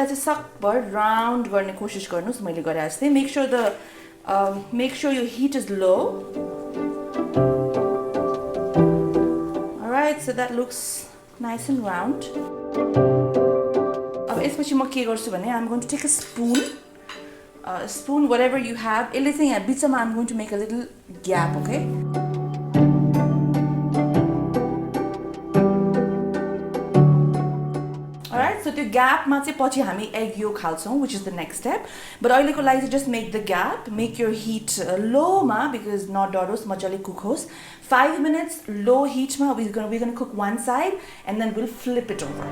यसलाई चाहिँ सकभर राउन्ड गर्ने कोसिस गर्नुस् मैले गरे जस्तै make sure your heat is low. Alright, so that looks nice and round. अब यसपछि म के गर्छु भने I'm going to take a spoon, whatever you have. यसले चाहिँ यहाँ बिचमा I'm going to make a little gap, okay? Alright, so त्यो ग्यापमा चाहिँ पछि हामी egg yolk हाल्छौँ, which is the next step. But अहिलेको लागि just make the gap, make your heat low मा because नडरोस् मजाले cook होस्. 5 minutes low heat मा we're going to cook one side and then we'll flip it over.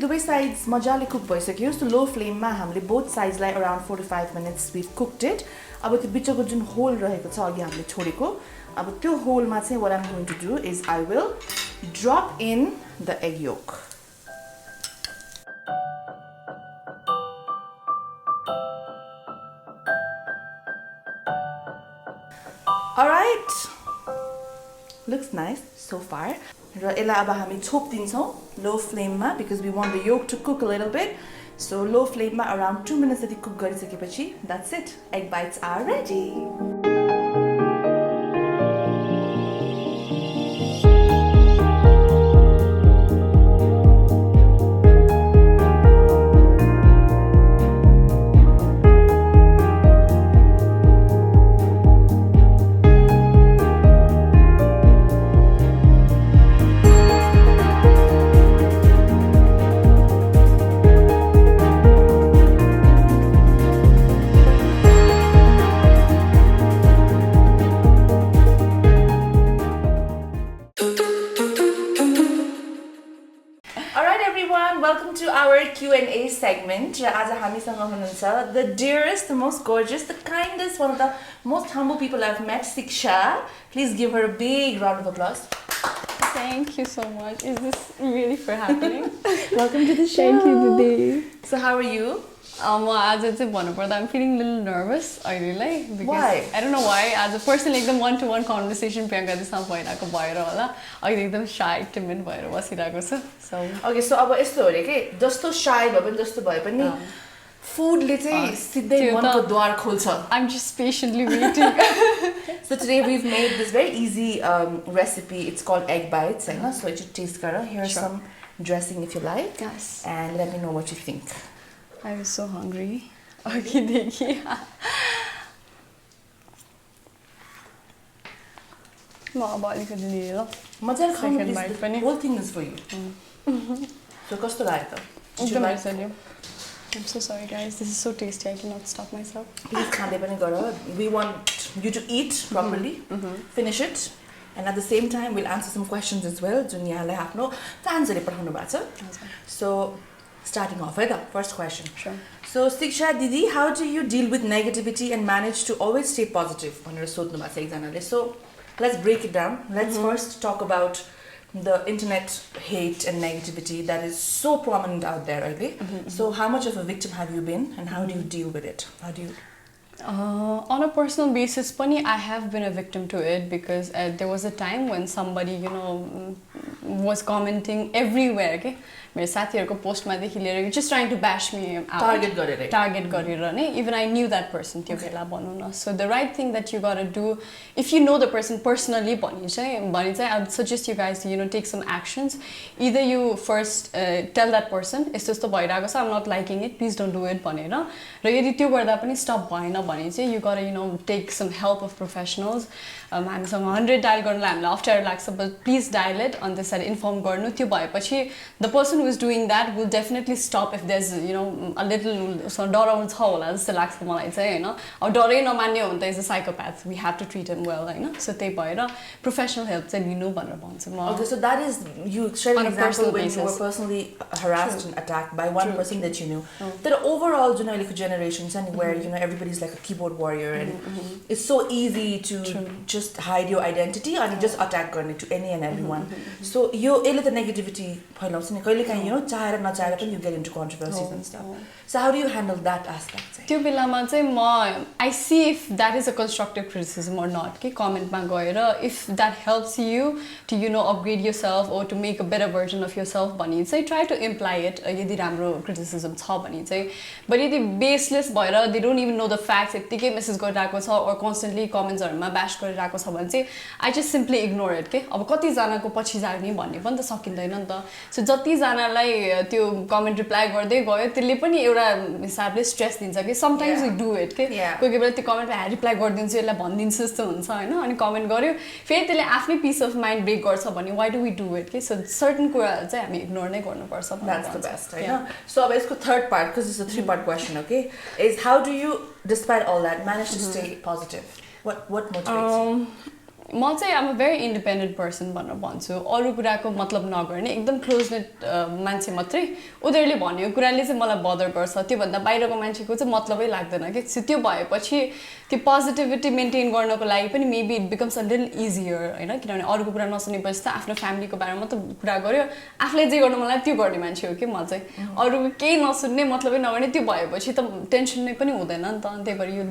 दुवै sides मजाले cook भइसक्यो so low flame मा हामीले both sides लाई around 4 to 5 minutes we've cooked it. अब त्यो बिचको जुन होल रहेको छ अघि हामीले छोडेको अब त्यो होलमा चाहिँ what I'm going to do is I will drop in the egg yolk. Alright, looks nice so far. र यसलाई अब हामी छोप्दिन्छौँ low flame मा because we want the yolk to cook a little bit. So low flame मा around 2 minutes जति cook गरिसकेपछि that's it. Egg bites are ready. Welcome to our Q&A segment. आज हामीसँग हुनुहुन्छ the dearest, the most gorgeous, the kindest, one of the most humble people I've met, Siksha. Please give her a big round of applause. Thank you so much. Is this really for happening? Welcome to the show. Thank you, Didi. So how are you? I'm feeling a little nervous. I really because why? I don't know why. As a person, like the one-to-one conversation, Priyanka, this is why I think I'm shy, timid, so okay, so अब यस्तो हो रे के जस्तो shy भए पनि जस्तो भए पनि foodले चाहिँ सिधै मनको द्वार खोल्छ. I'm just patiently waiting. So today we've made this very easy recipe. It's called egg bites, हैन? So you should taste gara. Here's some dressing if you like. Yes. And let me know what you think. I was so hungry. Okay, देखिए. म अब अलिकति लिएर मजाले खानु Second bite पनि. Whole thing is for you. So कस्तो लाग्यो त? Did you like it? I'm so sorry guys. This is so tasty. I cannot stop myself. Please खाँदै पनि गर. We want you to eat properly. Finish it. And at the same time we'll answer some questions as well. जुन यहाँलाई आफ्नो फ्यान्सहरुले पठाउनु भएको छ. So starting off with the first question. Sure. So Siksha Didi, how do you deal with negativity and manage to always stay positive? So let's break it down. Let's first talk about the internet hate and negativity that is so prominent out there, right? So how much of a victim have you been and how do you deal with it? How do you... On a personal basis, Pani, I have been a victim to it because there was a time when somebody, was commenting everywhere, okay? मेरो साथीहरुको पोस्टमा देखि लिएर just trying to bash me out. Target गरेर नै. Even I knew that person त्यो बेला भन्नु न. So the right thing that you got to do, if you know the person personally, भने चाहिँ I would suggest you guys to take some actions. Either you first tell that person यस्तो यस्तो भइराको छ, I'm not liking it, please don't do it भनेर. र यदि त्यो गर्दा पनि stop भएन भने चाहिँ you got to take some help of professionals. हामीसँग 100 dial गर्नलाई हामीलाई अप्ठ्यारो लाग्छ, but please dial it on this कसैलाई इन्फर्म गर्नु त्यो भएपछि the person who is doing that will definitely stop if there is a little डराउनु छ होला जस्तो लाग्छ मलाई चाहिँ होइन अब डरै नमान्ने हो भने त is a psychopath we have to treat him well होइन सो त्यही भएर प्रोफेसनल हेल्प चाहिँ लिनु भनेर भन्छु म Okay, so that is you shared an On a example personal when you were basis. personally harassed and attacked by one True. person that you knew. The overall, like a generation, where everybody's like a keyboard warrior, and it's so easy to just hide your identity and just attack to any and everyone. So you the negativity phailaउँछ नि कहिलेकाहीँ चाहेर नचाहेर पनि you get into controversies and stuff. So how do you handle that aspect? त्यो बेलामा चाहिँ म I see if that is a constructive criticism or not के कमेन्टमा गएर if that helps you to upgrade yourself or to make a better version of yourself भने चाहिँ try to imply it यदि राम्रो criticism छ भने चाहिँ but यदि baseless भएर they don't even know the facts यतिकै मेसेज गरिरहेको छ or constantly कमेन्ट्सहरुमा bash गरिरहेको छ भने चाहिँ I just simply ignore it के अब कतिजनाको पछि जाने भन्ने पनि त सकिँदैन नि त सो जतिजनालाई त्यो कमेन्ट रिप्लाई गर्दै गयो त्यसले पनि एउटा हिसाबले स्ट्रेस दिन्छ कि समटाइम्स वी डु इट के कोही बेला त्यो कमेन्टमा रिप्लाई गरिदिन्छु यसलाई भनिदिन्छु जस्तो हुन्छ होइन अनि कमेन्ट गर्यो फेरि त्यसले आफ्नै पिस अफ माइन्ड ब्रेक गर्छ भने why do we do it के सो सर्टन कुराहरू चाहिँ हामी इग्नोर नै गर्नुपर्छ That's the best, होइन सो अब यसको third part because it's a 3-part question, okay, is how do you despite all that manage to stay positive? What motivates you? म चाहिँ आम अ भेरी इन्डिपेन्डेन्ट पर्सन भनेर भन्छु अरू कुराको मतलब नगर्ने एकदम क्लोजनेट मान्छे मात्रै उनीहरूले भनेको कुराले चाहिँ मलाई बदर गर्छ त्योभन्दा बाहिरको मान्छेको चाहिँ मतलबै लाग्दैन कि त्यो भएपछि त्यो पोजिटिभिटी मेन्टेन गर्नको लागि पनि maybe it becomes a little easier होइन किनभने अरूको कुरा नसुनेपछि त आफ्नो फ्यामिलीको बारेमा मात्र कुरा गर्यो आफूले जे गर्नु मलाई त्यो गर्ने मान्छे हो कि म चाहिँ अरू केही नसुन्ने मतलबै नगर्ने त्यो भएपछि त टेन्सन नै पनि हुँदैन नि त त्यही भएर you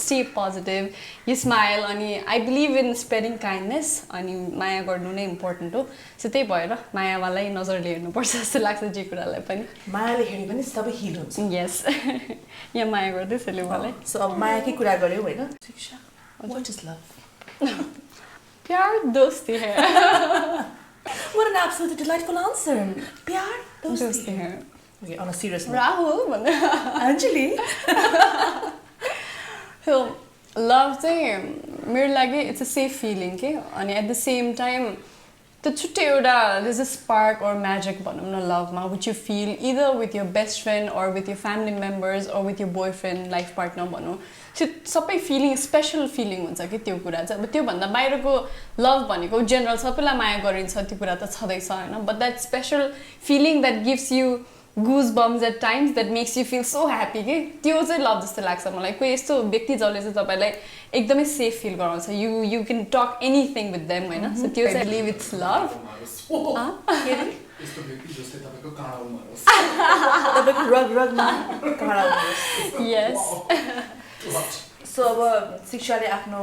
stay positive you smile अनि I believe in spreading kindness अनि माया गर्नु नै इम्पोर्टेन्ट हो सो त्यही भएर मायावालाई नजरले हेर्नुपर्छ जस्तो लाग्छ जे कुरालाई पनि मायाले हेर्यो भने सबै हिल हुन्छ यस यहाँ माया गर्दैछ ले मलाई सो अब मायाकै कुरा गर्यो होइन शिक्षा व्हाट इज लभ प्यार दोस्ती है What an absolutely delightful answer. प्यार दोस्ती है. Okay, on a serious note. Rahul भन्ने Anjali. So, love चाहिँ मेरो लागि इट्स अ सेफ फिलिङ के अनि एट द सेम टाइम त्यो छुट्टै एउटा there's a spark or magic भनौँ न लभमा which you feel either with your best friend or with your family members or with your boyfriend life partner भनौँ त्यो सबै फिलिङ स्पेसल फिलिङ हुन्छ कि त्यो कुरा चाहिँ अब त्योभन्दा बाहिरको लभ भनेको जेनरल सबैलाई माया गरिन्छ त्यो कुरा त छँदैछ होइन but that special feeling that gives you goosebumps at times that makes you feel so happy के त्यो चाहिँ लभ जस्तो लाग्छ मलाई कोही यस्तो व्यक्ति जसले चाहिँ तपाईँलाई एकदमै सेफ फिल गराउँछ you can talk anything with them होइन सो त्यो चाहिँ लिभ इट्स लभ तपाईँको रगमा काँडा उमारोस् यस सो अब शिक्षाले आफ्नो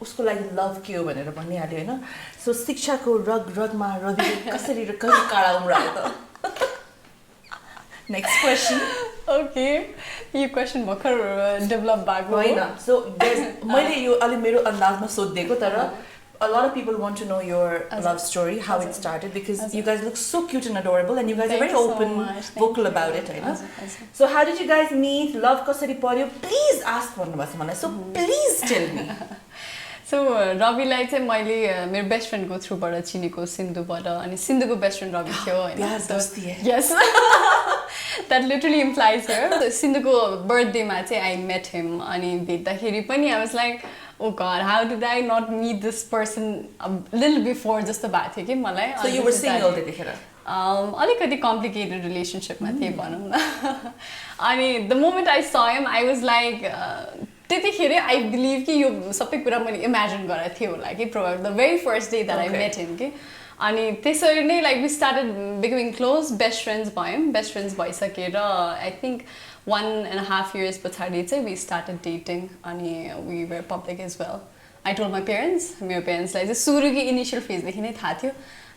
उसको लागि लभ के हो भनेर भनिहाल्यो होइन सो शिक्षाको रगमा रवि कसरी र कहिले काँडा उम्रायो त Next question. Okay, यो क्वेसन भर्खर डेभलप भएको होइन सो मैले यो अलि मेरो अन्दाजमा सोधिदिएको तर a lot of people want to know your love story, how it started, because you guys look so cute and adorable and you guys are very open, vocal about it, right? So how did you guys meet? Love कसरी पर्यो? Please ask भन्नुभएको छ मलाई. So please tell me. So रविलाई चाहिँ मैले मेरो best फ्रेन्डको थ्रुबाट चिनेको सिन्धुबाट अनि सिन्धुको बेस्ट फ्रेन्ड रवि थियो होइन yes that literally implies here सिन्धुको बर्थडेमा चाहिँ आई मेट हिम अनि भेट्दाखेरि पनि I was like oh god how did I not meet this person little before जस्तो भएको थियो कि मलाई So you were single त्यतिखेर अलिकति कम्प्लिकेटेड रिलेसनसिपमा थिएँ भनौँ न अनि द मोमेन्ट आई स हिम आई वाज लाइक त्यतिखेर आई बिलिभ कि यो सबै कुरा मैले इमेजिन गरेको थिएँ होला कि the very first day that I met him कि अनि त्यसरी नै like we started becoming close best friends भयौँ बेस्ट फ्रेन्ड्स भइसकेर आई थिङ्क 1.5 years पछाडि चाहिँ वी स्टार्टेड डेटिङ अनि we were public as well I told my parents मेरो पेरेन्ट्सलाई चाहिँ सुरुकै इनिसियल फेजदेखि नै थाहा थियो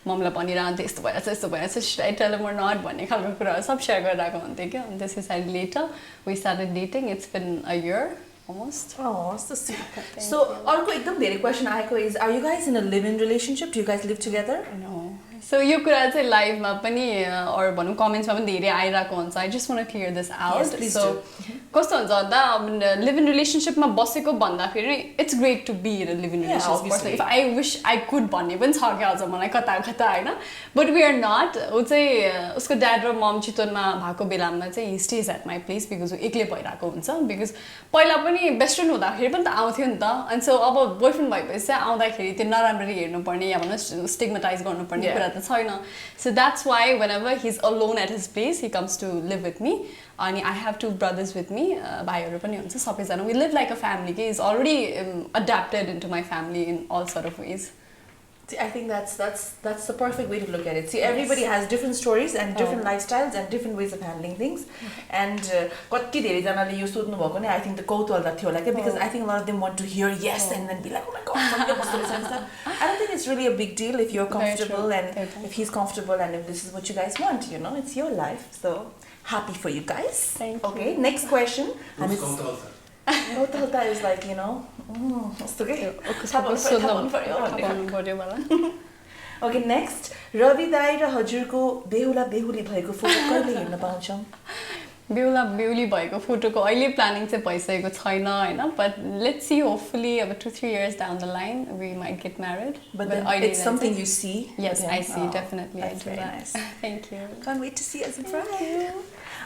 मम्मीलाई भनिरहन्थ्यो यस्तो भइरहेछ should I tell him or not भन्ने खालको कुराहरू सब सेयर गरिरहेको हुन्थ्यो क्या अनि त्यस पछाडि later we started dating it's been a year almost. Oh, so sweet. So, अर्को एकदम धेरै क्वेसन आएको is are you guys in a live-in relationship? Do you guys live together? No. So यो कुरा चाहिँ लाइभमा पनि or भनौँ कमेन्ट्समा पनि धेरै आइरहेको हुन्छ. I just want to clear this out. Yes, please so do. कस्तो हुन्छ भन्दा लिभ इन रिलेसनसिपमा बसेको भन्दाखेरि it's great to be in live in relationship if I wish I could भन्ने पनि छ क्या अझ मलाई कता कता होइन बट वी आर नट ऊ चाहिँ उसको ड्याड र मम चितवनमा भएको बेलामा चाहिँ he stayed at my place because ऊ एक्लै भइरहेको हुन्छ बिकज पहिला पनि बेस्ट फ्रेन्ड हुँदाखेरि पनि त आउँथ्यो नि त अनि सो अब बोयफ्रेन्ड भएपछि चाहिँ आउँदाखेरि त्यो नराम्ररी हेर्नुपर्ने या भनौँ स्टिग्मेटाइज गर्नुपर्ने कुरा त छैन so that's why whenever he is alone at his place he comes to live with me अनि I have 2 brothers with me भाइहरू पनि हुन्छ सबैजना we live like a family के is already adapted into my family in all sort of ways. See, I think that's the perfect way to look at it. See, everybody has different stories and different lifestyles and different ways of handling things. And कति धेरै जनाले यो सोध्नु भएको नि I think the कौतूहल थियो होला के because I think a lot of them want to hear yes and then be like oh my god कस्तो रहेछ and stuff. I don't think it's really a big deal if you're comfortable and if he's comfortable and if this is what you guys want, you know, it's your life. So happy for you guys. Thank you. Okay, next question. Kौतूहलता is like, you know, Okay, next. Rabi दाई र हजुरको बेहुला बेहुली भएको photo कहिले हेर्न पाउँछौँ? बेहुला बेहुली भएको फोटोको अहिले प्लानिङ चाहिँ भइसकेको छैन हैन but let's see hopefully about 2-3 years down the line we might get married but then it's something you see. Yes, I see definitely. That's very nice. Thank you. Can't wait to see us in front.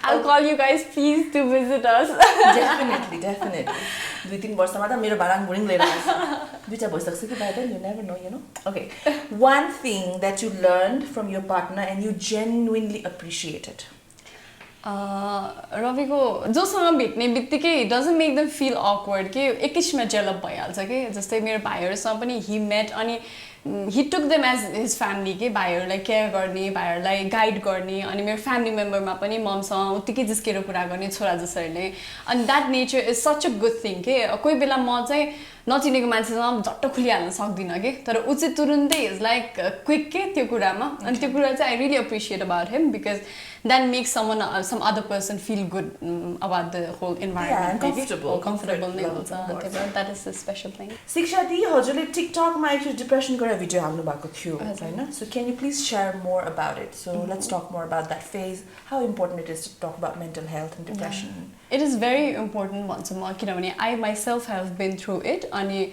I'll call you guys please to visit us. Definitely. 2-3 वर्षमा त मेरो भाडाङ बुढिङ लिएर आउँछ दुईटा भइसक्छ कि by then you never know, you know. Okay, one thing that you learned from your partner and you genuinely appreciated. रविको जोसँग भेट्ने बित्तिकै doesn't make them feel awkward कि एकैछिनमा डेभलप भइहाल्छ कि जस्तै मेरो भाइहरूसँग पनि ही मेट अनि he took them as his family के भाइहरूलाई केयर गर्ने भाइहरूलाई गाइड गर्ने अनि मेरो फ्यामिली मेम्बरमा पनि ममसँग उत्तिकै जिस्केर कुरा गर्ने छोरा जसरी नै अनि that nature is such a good thing के कोही बेला म चाहिँ नचिनेको मान्छेसँग झट्ट खुलिहाल्न सक्दिनँ कि तर ऊ चाहिँ तुरुन्तै इज लाइक क्विक के त्यो कुरामा अनि त्यो कुरा चाहिँ I really appreciate about him because that makes some other person feel good about the whole environment. Comfortable. That is a special thing. Shiksha di हजुरले TikTok मा एक depression को भिडियो हाल्नु भएको थियो हैन so can you please share more about it so let's talk more about that phase how important it is to talk about mental health and depression. It is very important भन्छु म किनभने I myself have been through it अनि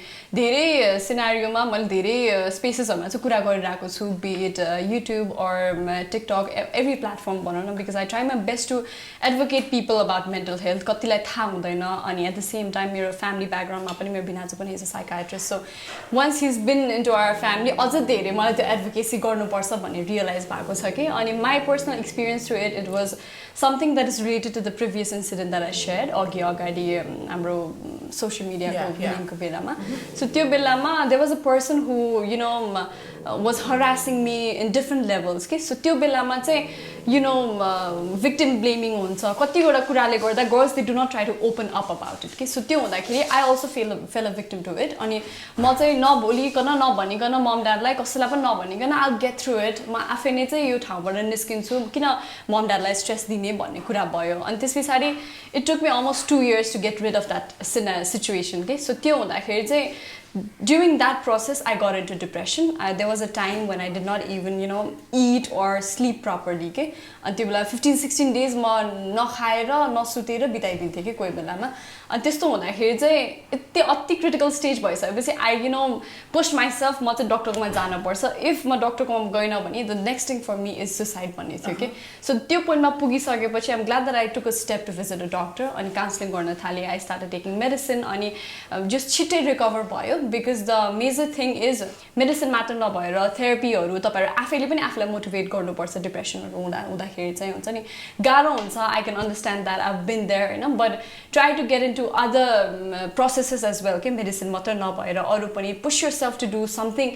धेरै सिनारियोमा मैले धेरै स्पेसेसहरुमा चाहिँ कुरा गरिरहेको छु be it YouTube or TikTok every platform because I try my best to advocate people about mental health कतिलाई थाहा हुँदैन अनि at the same time मेरो family background मा पनि मेरो बिनाजु पनि is a psychiatrist so once he's been into our family अझ धेरै मलाई त्यो advocacy गर्नुपर्छ भन्ने realize भएको छ कि अनि my personal experience to it was something that is related to the previous incident that I shared अघि अगाडि हाम्रो social media को लिङ्कको बेलामा so त्यो बेलामा there was a person who you know was harassing me in different levels के so त्यो बेलामा चाहिँ you know victim blaming हुन्छ कतिवटा कुराले गर्दा girls they do not try to open up about it के so त्यो हुँदाखेरि I also fell a victim to it अनि म चाहिँ नभोलिकन नभनिकन मम ड्याडलाई कसैलाई पनि नभनिकन I'll get through it म आफै नै चाहिँ यो ठाउँबाट निस्किन्छु किन मम ड्याडलाई स्ट्रेस दिने भन्ने कुरा भयो अनि त्यसपछि it took me almost 2 years to get rid of that situation के so त्यो हुँदाखेरि चाहिँ during that process I got into depression there was a time when I did not even you know eat or sleep properly के अनि त्यो बेला 15-16 days म नखाएर नसुतेर बिताइदिन्थे के कोही बेलामा अनि त्यस्तो हुँदाखेरि चाहिँ यति अति क्रिटिकल स्टेज भइसकेपछि I you know pushed myself म चाहिँ डक्टरकोमा जानुपर्छ if म डक्टरकोमा गएन भने the next thing for me is suicide भन्ने थियो के so त्यो पोइन्टमा पुगिसकेपछि I'm glad that I took a step to visit a doctor अनि काउन्सिलिङ गर्न थाले I started taking medicine अनि just छिट्टै रिकभर भयो because the major thing is medicine matter नभएर थेरापीहरु तपाईहरु आफैले पनि आफुलाई मोटिभेट गर्नुपर्छ डिप्रेसनहरु हुँदाखेरि चाहिँ हुन्छ नि गाह्रो हुन्छ I can understand that I've been there you know but try to get into other processes as well के medicine मात्र नभएर अरु पनि push yourself to do something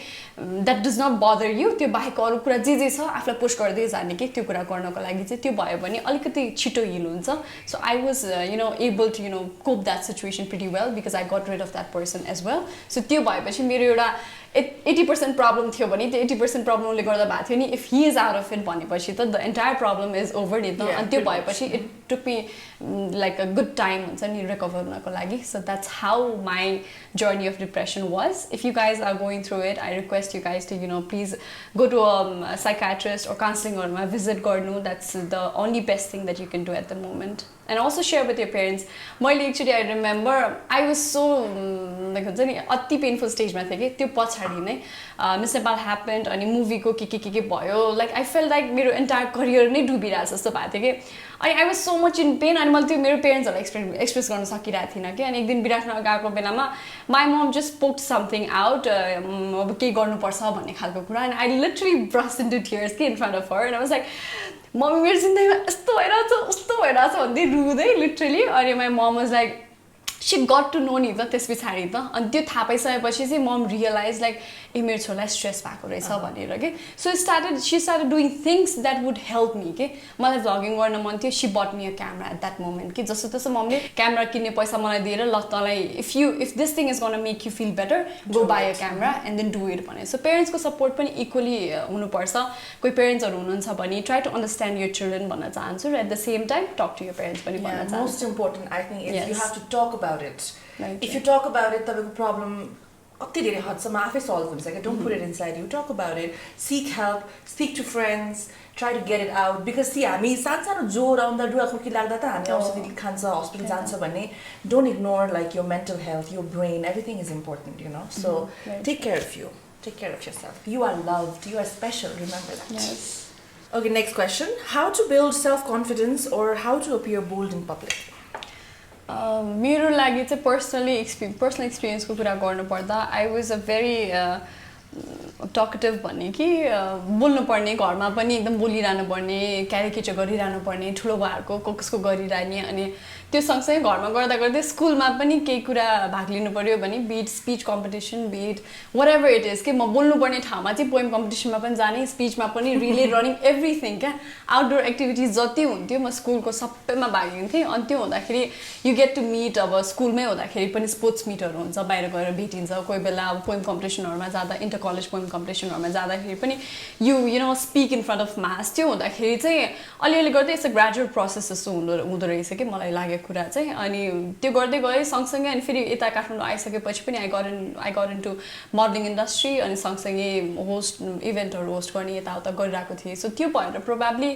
that does not bother you त्यो बाहेक अरु कुरा जे छ आफुलाई पुश गर्दै जाने के त्यो कुरा गर्नको लागि चाहिँ त्यो भयो भने अलिकति छिटो हिल हुन्छ so I was you know able to you know cope that situation pretty well because I got rid of that person as well so त्यो भएपछि मेरो एउटा 80% प्रब्लम थियो भने त्यो 80% प्रब्लमले गर्दा भएको थियो नि if he is out of it भनेपछि त the entire problem is over नि त अनि त्यो भएपछि it took me like a good time हुन्छ नि रिकभर हुनको लागि so that's how my journey of depression was if you guys are going through it I request you guys to please go to psychiatrist or काउन्सिलिङहरूमा visit गर्नु that's the only best thing that you can do at the moment and also share with your parents मैले actually I remember I was so like हुन्छ नि अति painful स्टेजमा थिएँ कि त्यो पछाडि नै मिस नेपाल ह्यापेन्ड अनि मुभीको के भयो लाइक आई फेल लाइक मेरो एन्टायर करियर नै डुबिरहेको जस्तो भएको थियो कि अनि I was so much in pain अनि मैले त्यो मेरो पेरेन्ट्सहरूलाई एक्सप्रेस गर्न सकिरहेको थिइनँ कि अनि एक दिन विराटनगर गएको बेलामा my mom just poked something out अब केही गर्नुपर्छ भन्ने खालको कुरा अनि I literally burst into tears कि in front of her and I was like mummy मेरो जिन्दगीमा यस्तो भइरहेछ उस्तो भइरहेछ भन्दै रुँदै लिटरली अनि my mom was like she got to know नि त त्यस पछाडि त अनि त्यो थाहा पाइसकेपछि चाहिँ मम रियलाइज लाइक ए मेरो छोरालाई स्ट्रेस भएको रहेछ भनेर कि so she started doing things that would help me कि मलाई भ्लगिङ गर्न मन थियो she bought me a camera at that moment कि जस्तो तस्तो मम्मीले क्यामरा किन्ने पैसा मलाई दिएर ल तँलाई if this thing is gonna make you feel better go buy a camera and then do it भने सो पेरेन्ट्सको सपोर्ट पनि इक्वली हुनुपर्छ कोही पेरेन्ट्सहरू हुनुहुन्छ भने try to understand your children भन्न चाहन्छु र at the same time talk to your parents पनि भन्न चाहन्छु most important I think is you have to talk about it if you talk about it तपाईँको प्रब्लम कति धेरै हदसम्म आफै सल्भ हुन्छ क्या don't put it inside you talk about it seek help speak to friends try to get it out because see हामी सानो जोर आउँदा डुवाखुर्की लाग्दा त हामी औषधि खान्छ हस्पिटल जान्छ भने don't ignore like your mental health your brain everything is important you know so take care of you take care of yourself you are loved you are special remember that yes okay next question how to build self confidence or how to appear bold in public मेरो लागि चाहिँ personal एक्सपिरियन्सको कुरा गर्नुपर्दा I was a very टकेटिभ भन्ने कि बोल्नुपर्ने घरमा पनि एकदम बोलिरहनु पर्ने क्यारिकेचर गरिरहनु पर्ने ठुलो भएरको कसको गरिरहने अनि त्यो सँगसँगै घरमा गर्दा गर्दै स्कुलमा पनि केही कुरा भाग लिनु पर्यो भने be it speech competition be it whatever it is कि म बोल्नुपर्ने ठाउँमा चाहिँ पोइम कम्पिटिसनमा पनि जाने स्पिचमा पनि रिले रनिङ एभ्रिथिङ क्या आउटडोर एक्टिभिटिज जति हुन्थ्यो म स्कुलको सबैमा भाग लिन्थेँ अनि त्यो हुँदाखेरि यु गेट टु मिट अब स्कुलमै हुँदाखेरि पनि स्पोर्ट्स मिटहरू हुन्छ बाहिर गएर भेटिन्छ कोही बेला अब पोइम कम्पिटिसनहरूमा जाँदा इन्टर कलेज पोइम कम्पिटिसनहरूमा जाँदाखेरि पनि you know speak in front of mass त्यो हुँदाखेरि चाहिँ अलिअलि गर्दै यस्तो ग्रेजुएट प्रोसेस जस्तो हुँदो रहेछ कि मलाई लागेको कुरा चाहिँ अनि त्यो गर्दै गएँ सँगसँगै अनि फेरि यता काठमाडौँ आइसकेपछि पनि I got into modelling industry अनि सँगसँगै होस्ट इभेन्टहरू होस्ट गर्ने यताउता गरिरहेको थिएँ सो त्यो भएर प्रोभाब्ली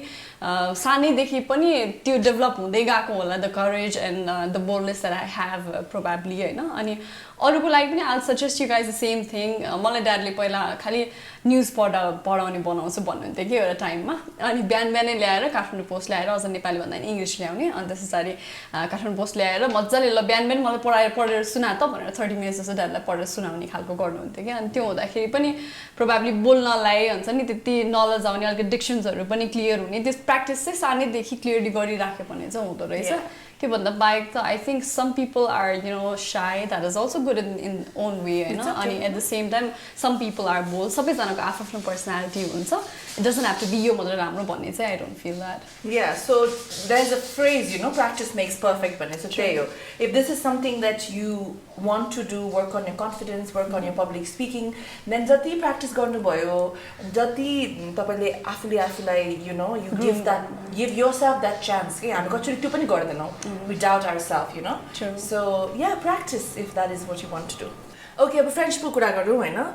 सानैदेखि पनि त्यो डेभलप हुँदै गएको होला the courage and the boldness that I have probably होइन अनि अरूको लागि पनि I suggest you guys the same thing मलाई ड्याडले पहिला खालि न्युज पढाउने बनाउँछु भन्नुहुन्थ्यो कि एउटा टाइममा अनि बिहानै ल्याएर काठमाडौँ पोस्ट ल्याएर अझ नेपाली भन्दा पनि इङ्ग्लिस ल्याउने अनि त्यस पछाडि काठमाडौँ पोस्ट ल्याएर मजाले ल बिहान मलाई पढेर सुना त भनेर 30 मिनट्स जस्तो ड्याडलाई पढेर सुनाउने खालको गर्नुहुन्थ्यो कि अनि त्यो हुँदाखेरि पनि प्रोभाब्ली बोल्नलाई हुन्छ नि त्यति नलेज आउने अलिकति डिक्सन्सहरू पनि क्लियर हुने त्यो प्र्याक्टिस चाहिँ सानैदेखि क्लियरली गरिराख्यो भने चाहिँ हुँदो रहेछ त्योभन्दा बाहेक त I think some people are shy that is also good in own way होइन अनि at the same time some people are bold सबैजनाको आफ्नो पर्सनालिटी हुन्छ it doesn't have to be यो मात्रै राम्रो भन्ने चाहिँ I don't feel that yeah so there is a phrase practice makes perfect भन्ने चाहिँ त्यही हो if this is something that you want to do work on your confidence work on your public speaking then जति practice गर्नुभयो जति तपाईँले आफूलाई you give yourself that chance कि हामी कतिचोटि त्यो पनि गर्दैनौँ we doubt ourselves, you know. True. So yeah, practice if that is what you want to do. Okay, but friendship kura garu haina.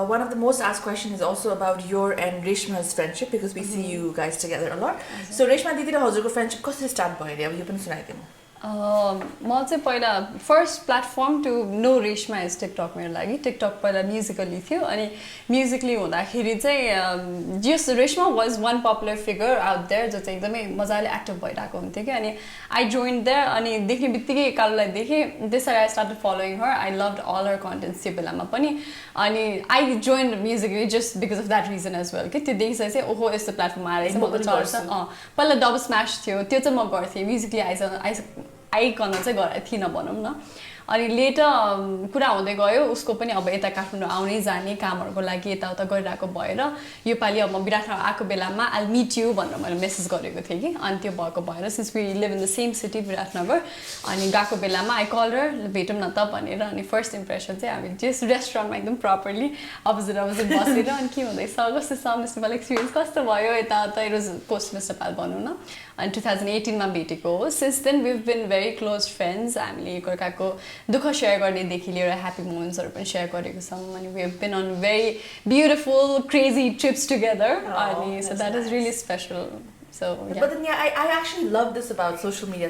One of the most asked questions is also about your and Reshma's friendship because we see you guys together a lot. So Reshma didi ra हजुरको friendship कसरी start भयो रे अब यो पनि सुनाइदिनु म चाहिँ पहिला first platform to know Reshma is TikTok मेरो लागि टिकटक पहिला म्युजिकली थियो अनि म्युजिकली हुँदाखेरि चाहिँ just Reshma was one popular figure out there जो चाहिँ एकदमै मजाले एक्टिभ भइरहेको हुन्थ्यो कि अनि आई जोइन देयर अनि देख्ने बित्तिकै कालुलाई देखेँ त्यसरी I started following her I loved all her contents त्यो बेलामा पनि अनि I join Musically just because of that reason as well कि त्यो देखिसकेपछि चाहिँ ओहो यस्तो प्लेटफर्म आएर चाहिँ मलाई चल्छ पहिला डब स्म्यास थियो त्यो चाहिँ म गर्थेँ म्युजिकली आइकन चाहिँ गराएको थिइनँ भनौँ न अनि लेटर कुरा हुँदै गयो उसको पनि अब यता काठमाडौँ आउनै जाने कामहरूको लागि यताउता गरिरहेको भएर योपालि अब म विराटनगर आएको बेलामा आई मिट यु भनेर मैले मेसेज गरेको थिएँ कि अनि त्यो भएको भएर since we live in the same city Biratnagar अनि गएको बेलामा आई कल र भेटौँ न त भनेर अनि फर्स्ट इम्प्रेसन चाहिँ हामी जस्ट रेस्टुरेन्टमा एकदम प्रपरली अपोजिट बसेर अनि के हुँदैछ कस्तो छ मिस नेपाल एक्सपिरियन्स कस्तो भयो यताउता it was post miss Nepal भनौँ न अनि 2018 मा भेटेको हो since then we been very close friends हामीले एकअर्काको दुःख सेयर गर्नेदेखि लिएर ह्याप्पी मोमेन्ट्सहरू पनि सेयर गरेको छौँ अनि we have been on very beautiful crazy trips together अनि so that is really special So, yeah. But then, yeah, I actually love this about social media.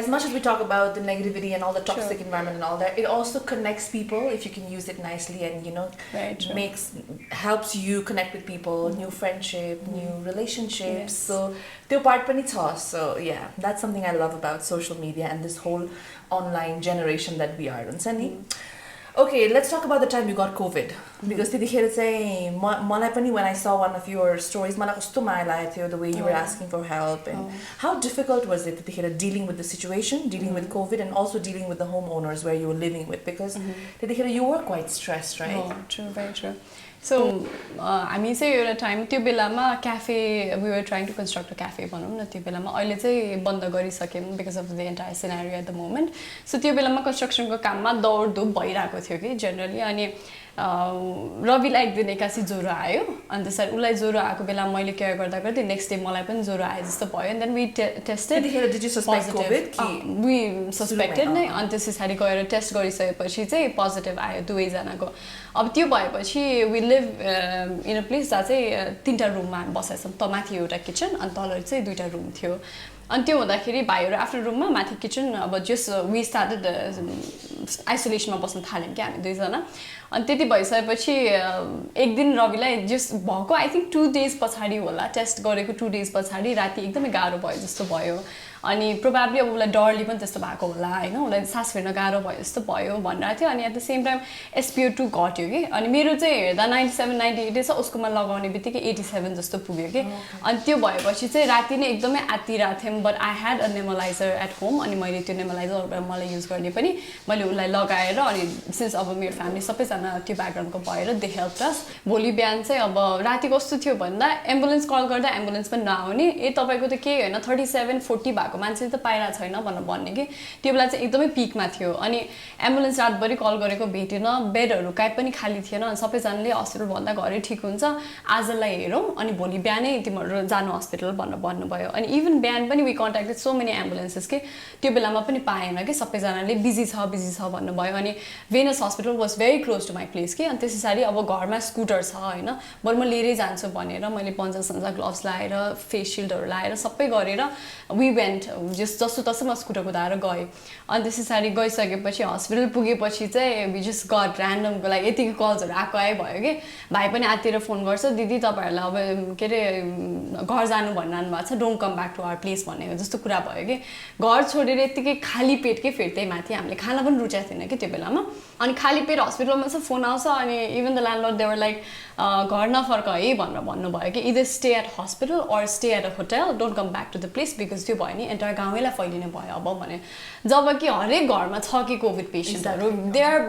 As much as we talk about the negativity and all the toxic environment and all that, it also connects people if you can use it nicely and, you know, helps you connect with people, new friendship, new relationships. So, त्यो part पनि छ. So, yeah, that's something I love about social media and this whole online generation that we are. Okay, let's talk about the time you got COVID. Because त्यतिखेर चाहिँ मलाई पनि when I saw one of your stories, मलाई कस्तो माया लागेको थियो the way you were asking for help and how difficult was it त्यतिखेर dealing with the situation, dealing with COVID and also dealing with the homeowners where you were living with because त्यतिखेर you were quite stressed, right? Oh, true, very true. So, हामी चाहिँ एउटा time त्यो बेलामा cafe we were trying to construct a cafe भनौँ न त्यो बेलामा अहिले चाहिँ बन्द गरिसक्यौँ because of the entire scenario at the moment so त्यो बेलामा कन्स्ट्रक्सनको काममा दौडधुप भइरहेको थियो कि जेनरली अनि रविलाई एक दिन एक्कासी ज्वरो आयो अनि त्यसरी उसलाई ज्वरो आएको बेला मैले केयर गर्दा गर्दै नेक्स्ट डे मलाई पनि ज्वरो आयो जस्तो भयो and then we tested we suspected नै अनि त्यस पछाडि गएर टेस्ट गरिसकेपछि चाहिँ पोजिटिभ आयो दुवैजनाको अब त्यो भएपछि we live in a place जहाँ चाहिँ 3टा रुममा हामी बसेका छौँ माथि एउटा किचन अनि तल चाहिँ 2टा रुम थियो अनि त्यो हुँदाखेरि भाइहरू आफ्नो रुममा माथि किचन अब जस्ट वी स्टार्टेड आइसोलेसनमा बस्न थाल्यौँ क्या हामी दुईजना अनि त्यति भइसकेपछि एक दिन रविलाई जस्ट भएको आई थिङ्क 2 days पछाडि होला टेस्ट गरेको 2 days पछाडि राति एकदमै गाह्रो भयो जस्तो भयो अनि प्रोभाब्ली अब उसलाई डरले पनि त्यस्तो भएको होला होइन उसलाई सास फेर्न गाह्रो भयो जस्तो भयो भनिरहेको थियो अनि at the same time SpO2 घट्यो कि अनि मेरो चाहिँ हेर्दा 97-98 छ उसकोमा लगाउने बित्तिकै 87 जस्तो पुग्यो कि अनि त्यो भएपछि चाहिँ राति नै एकदमै आत्तिरहेको थियौँ but I had a nebuliser at home अनि मैले त्यो नेमलाइजर मलाई युज गर्ने पनि मैले उसलाई लगाएर अनि सिन्स अब मेरो फ्यामिली सबैजना त्यो ब्याकग्राउन्डको भएर दे हेल्प अस भोलि बिहान चाहिँ अब राति कस्तो थियो भन्दा एम्बुलेन्स कल गर्दा एम्बुलेन्स पनि नआउने तपाईँको त केही होइन 37-40 भएको मान्छे त पाइरहेको छैन भनेर भन्ने कि त्यो बेला चाहिँ एकदमै पिकमा थियो अनि एम्बुलेन्स रातभरि कल गरेको भेटेन बेडहरू काहीँ पनि खाली थिएन अनि सबैजनाले हस्पिटल भन्दा घरै ठिक हुन्छ आजलाई हेरौँ अनि भोलि बिहानै तिमीहरू जानु हस्पिटल भनेर भन्नुभयो अनि इभन बिहान पनि वी कन्ट्याक्टेड सो मेनी एम्बुलेन्सेस कि त्यो बेलामा पनि पाएन कि सबैजनाले बिजी छ भन्नुभयो अनि Venus hospital was very close to my place कि अनि त्यस पछाडि अब घरमा स्कुटर छ होइन बरु म लिएरै जान्छु भनेर मैले पन्जा सन्जा ग्लोभ्स लाएर फेस सिल्डहरू लाएर सबै गरेर वी वेन्ट जस्तो तसो म स्कुटर कुदाएर गएँ अनि त्यस पछाडि गइसकेपछि हस्पिटल पुगेपछि चाहिँ वी जस्ट गट ऱ्यान्डमको लागि यतिकै कल्सहरू आएको भयो कि भाइ पनि आतिर फोन गर्छ दिदी तपाईँहरूलाई अब के अरे घर जानु भनिरहनु भएको छ don't come back to our place भनेको जस्तो कुरा भयो कि घर छोडेर यतिकै खाली पेटकै फेर्दै माथि हामीले खाना पनि रुचाएको थिएन कि त्यो बेलामा अनि खाली पेट हस्पिटलमा चाहिँ फोन आउँछ अनि even the landlord they were like घर नफर्क है भनेर भन्नुभयो कि either stay at hospital or stay at a hotel don't come back to the place because त्यो भयो नि एन्टायर गाउँलाई फैलिने भयो अब भने जब कि हरेक घरमा छ कि कोभिड पेसेन्टहरू दे आर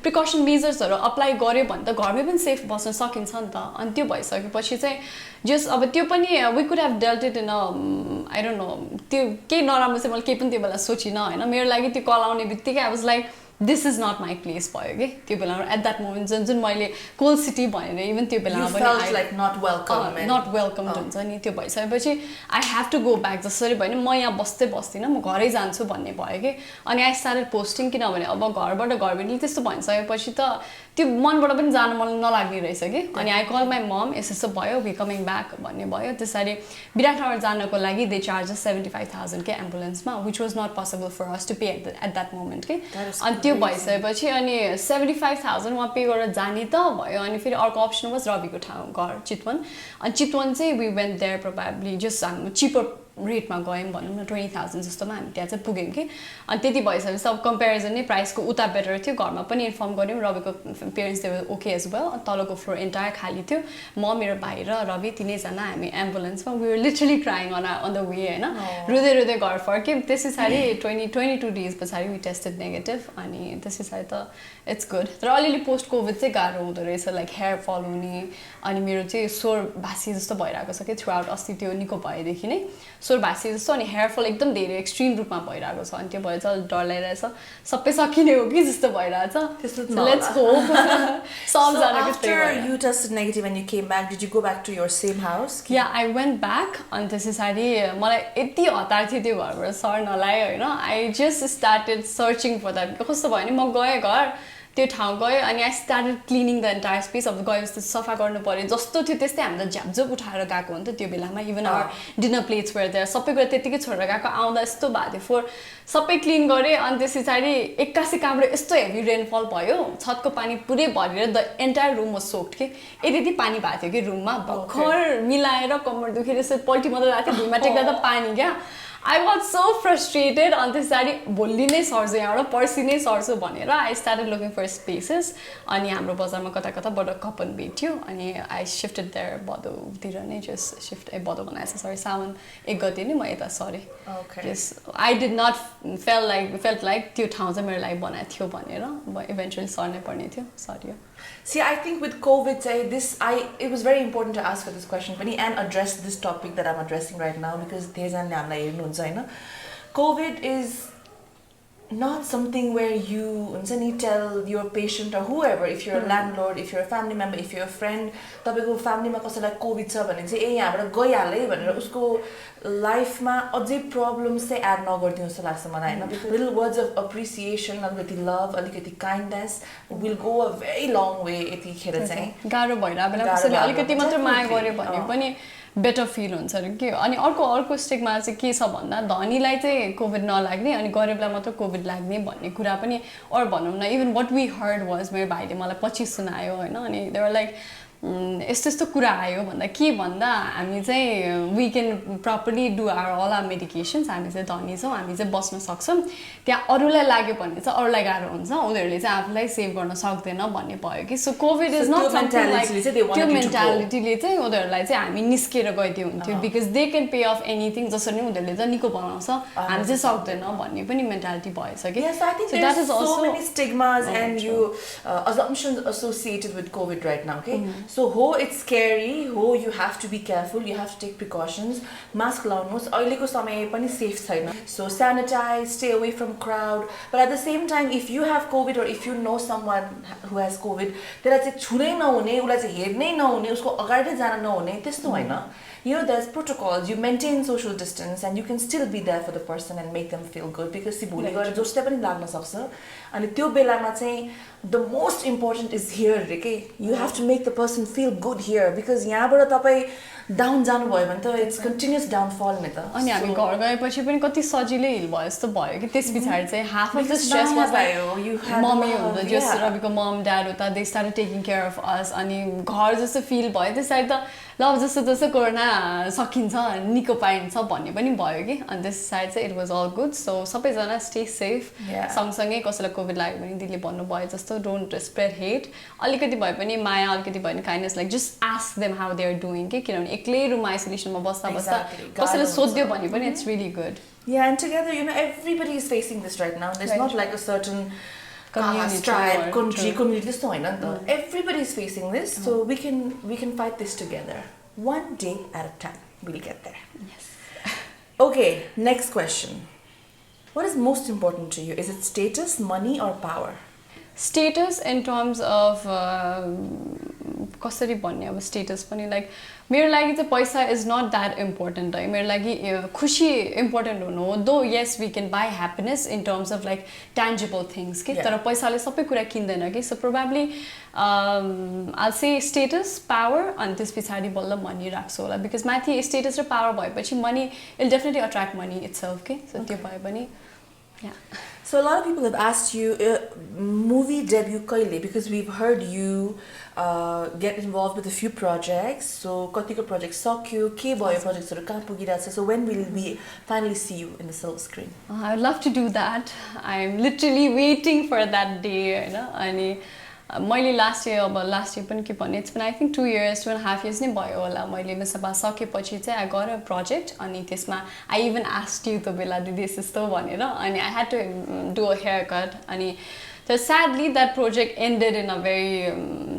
प्रिकसन मेजर्सहरू अप्लाई गर्यो भने त घरमै पनि सेफ बस्न सकिन्छ नि त अनि त्यो भइसकेपछि चाहिँ जस्ट अब त्यो पनि we could have dealt it in I don't know त्यो केही नराम्रो चाहिँ मैले केही पनि त्यो बेला सोचिनँ होइन मेरो लागि त्यो कल आउने बित्तिकै I was like this is not my place भयो कि त्यो बेलामा एट द्याट मोमेन्ट जुन मैले कोल सिटी भनेर इभन त्यो बेलामा पनि नट वेलकम हुन्छ नि त्यो भइसकेपछि I have to go back जसरी भयो नि म यहाँ बस्दिनँ म घरै जान्छु भन्ने भयो कि अनि आई स्टार्टेड पोस्टिङ किनभने अब घरबाट घरबेटीले त्यस्तो भनिसकेपछि त त्यो मनबाट पनि जान मन नलाग्ने रहेछ कि अनि आई कल माई मम यसो भयो वी कमिङ ब्याक भन्ने भयो त्यसरी विराटनगर जानको लागि दे चार्ज 75,000 के एम्बुलेन्समा which was not possible for us to pay at that moment कि अनि त्यो भइसकेपछि अनि 75,000 उहाँ पे गरेर जाने त भयो अनि फेरि अर्को अप्सन वाज रविको ठाउँ घर चितवन अनि चितवन चाहिँ we went there probably just हाम्रो चिपर रेटमा गयौँ भनौँ न 20,000 जस्तोमा हामी त्यहाँ चाहिँ पुग्यौँ कि अनि त्यति भइसकेपछि सब कम्पेरिजन नै प्राइसको उता बेटर थियो घरमा पनि इन्फर्म गऱ्यौँ रविको parents they okay as well तलको फ्लोर एन्टायर खाली थियो म मेरो भाइ र रवि तिनैजना हामी एम्बुलेन्समा we were literally crying on the way होइन रुँदै रुँदै घर फर्क्यौँ त्यस पछाडि 22 डेज पछाडि वी टेस्टेड नेगेटिभ अनि त्यस पछाडि त इट्स गुड तर अलिअलि पोस्ट कोभिड चाहिँ गाह्रो हुँदो रहेछ लाइक हेयर फल हुने अनि मेरो चाहिँ स्वर भाँसी जस्तो भइरहेको छ कि थ्रु आउट अस्ति त्यो निको भएदेखि नै स्वर भाँसी जस्तो अनि हेयर फल एकदम धेरै एक्सट्रिम रूपमा भइरहेको छ अनि त्यो भएर चाहिँ डर लागिरहेछ सबै सकिने हो कि जस्तो भइरहेछ let's hope after you tested negative and you came back did you go back to your same house yeah I went back अनि त्यस पछाडि मलाई यति हतार थियो त्यो घरबाट सर्नलाई होइन I just started searching for that कस्तो भयो भने म गएँ घर त्यो ठाउँ गयो अनि I started cleaning the entire space अब गएपछि सफा गर्नु पऱ्यो जस्तो थियो त्यस्तै हामी त झ्यापझोप उठाएर गएको हो नि त त्यो बेलामा even our dinner plates were there सबै कुरा त्यतिकै छोडेर गएको आउँदा यस्तो भएको थियो फोर सबै क्लिन गरेँ अनि त्यस पछाडि एक्कासी कहाँबाट यस्तो हेभी रेनफल भयो छतको पानी पुरै भरेर the entire room was soaked कि यति पानी भएको थियो कि रुममा भर्खर मिलाएर कम्मर दुखेर यसो पल्टी मात्रै लाग्थ्यो भुइँमा टेक्दा त पानी क्या I was so frustrated अनि त्यस पछाडि भोलि नै सर्छु यहाँबाट पर्सि नै सर्छु भनेर I started looking for spaces अनि हाम्रो बजारमा कता कताबाट कपन भेट्यो अनि आई सिफ्टेड देयर भदौतिर नै जस्ट सिफ्ट भदौ बनाएछ सरी साउन 1 गते नै म यता सरेँ I did not felt like त्यो ठाउँ चाहिँ मेरो लागि बनाएको थियो भनेर इभेन्चुअली सर्नै पर्ने थियो सरियो See, I think with COVID, it was very important to ask for this question and address this topic that I'm addressing right now because COVID is not something where you tell your patient or whoever, if you're a landlord, if you're a family member, if you're a friend, तपाईको family-मा कसैलाई COVID छ भने चाहिँ यहाँबाट गइहाल्यो भनेर उसको लाइफमा अझै प्रब्लम्स चाहिँ एड नगरिदिनु जस्तो लाग्छ मलाई हैन because little words of appreciation अलिकति लभ अलिकति kindness will go a very long way यतिखेर चाहिँ गाह्रो भइरा बेला कसैले अलिकति मात्र माया गर्यो भने पनि बेटर फिल हुन्छ अरे के अनि अर्को स्टिगमा चाहिँ के छ भन्दा धनीलाई चाहिँ कोभिड नलाग्ने अनि गरिबलाई मात्र कोभिड लाग्ने भन्ने कुरा पनि अर भनौँ न even what we heard was मेरो भाइले मलाई पछि सुनायो होइन अनि दे वर लाइक यस्तो यस्तो कुरा आयो भन्दा हामी चाहिँ we can properly do all our medications हामी चाहिँ धनी छौँ हामी चाहिँ बस्न सक्छौँ त्यहाँ अरूलाई लाग्यो भने चाहिँ अरूलाई गाह्रो हुन्छ उनीहरूले चाहिँ आफूलाई सेभ गर्न सक्दैन भन्ने भयो कि so covid is not something like त्यो मेन्टालिटीले चाहिँ उनीहरूलाई चाहिँ हामी निस्केर गइदियो हुन्थ्यो because they can pay off anything जसरी नै उनीहरूले चाहिँ निको बनाउँछ हामी चाहिँ सक्दैन भन्ने पनि मेन्टालिटी भएछ कि so that is also so many stigmas and assumptions associated with COVID right now, okay? So it's scary, you have to be careful, you have to take precautions. Mask लाउनुस् अहिलेको समय पनि सेफ छैन. So sanitize, stay away from crowd. But at the same time, if you have COVID or if you know someone who has COVID, त्यसलाई चाहिँ छुनै नहुने, उसलाई चाहिँ हेर्नै नहुने, उसको अगाडि जान नहुने, त्यस्तो हैन. There's protocols, you maintain social distance and you can still be there for the person and make them feel good because भोलि गएर जसले पनि लाग्न सक्छ अनि त्यो बेलामा चाहिँ the most important is here okay you have to make the person feel good here because यहाँबाट तपाई डाउन जानु भयो भने त इट्स कन्टिन्युअस डाउनफल नि त अनि हामी घर गएपछि पनि कति सजिलै हिल भयो जस्तो भयो कि त्यस पछाडि चाहिँ half of the stress was mummy हुँदा जस रविको मम ड्याड उता they started taking care of us अनि घर जस्तो फिल भयो त्यसरी त ल जस्तो कोरोना सकिन्छ निको पाइन्छ भन्ने पनि भयो कि अनि त्यस पछाडि चाहिँ it was all good so सबैजना स्टे सेफ सँगसँगै कसैलाई कोभिड लाग्यो भने दिदीले भन्नुभयो जस्तो डोन्ट स्प्रेड हेट अलिकति भए पनि माया अलिकति भए पनि kindness like just ask them how they are doing कि किनभने एक्लै रुम आइसोलेसनमा बस्दा कसैले सोध्यो भने पनि it's really good Yeah, and together, everybody is facing this right now. There's not like a certain caste, tribe, community. This no, everybody is facing this, so we can fight this together. One day at a time, we'll get there. Yes. Okay, next question. What is most important to you? Is it status, money, or power? Status in terms of कसरी भन्ने अब status पनि like मेरो लागि चाहिँ पैसा is not that important है मेरो लागि खुसी इम्पोर्टेन्ट हुनु हो though yes we can buy happiness in terms of like tangible things कि तर पैसाले सबै कुरा किन्दैन कि so probably also status power अनि त्यस पछाडि बल्ल मनी राख्छु होला बिकज माथि स्टेटस र पावर भएपछि मनी इल डेफिनेटली अट्र्याक्ट मनी इट्सेल्फ के सो त्यो भए पनि So a lot of people have asked you movie debut kaile, because we've heard you get involved with a few projects. So katiko projects sakyo ke bhayo projects haru kaha pugiracha. So when will we finally see you in the silver screen? I'd love to do that. I'm literally waiting for that day, you know. अनि मैले last year पनि के भने, it's been I think 2.5 years नै भयो होला मैले मेसपा सकेपछि चाहिँ I got a project अनि त्यसमा I even asked you the बेला दिदी यस्तो भनेर अनि I had to do a haircut अनि so sadly that project ended in a very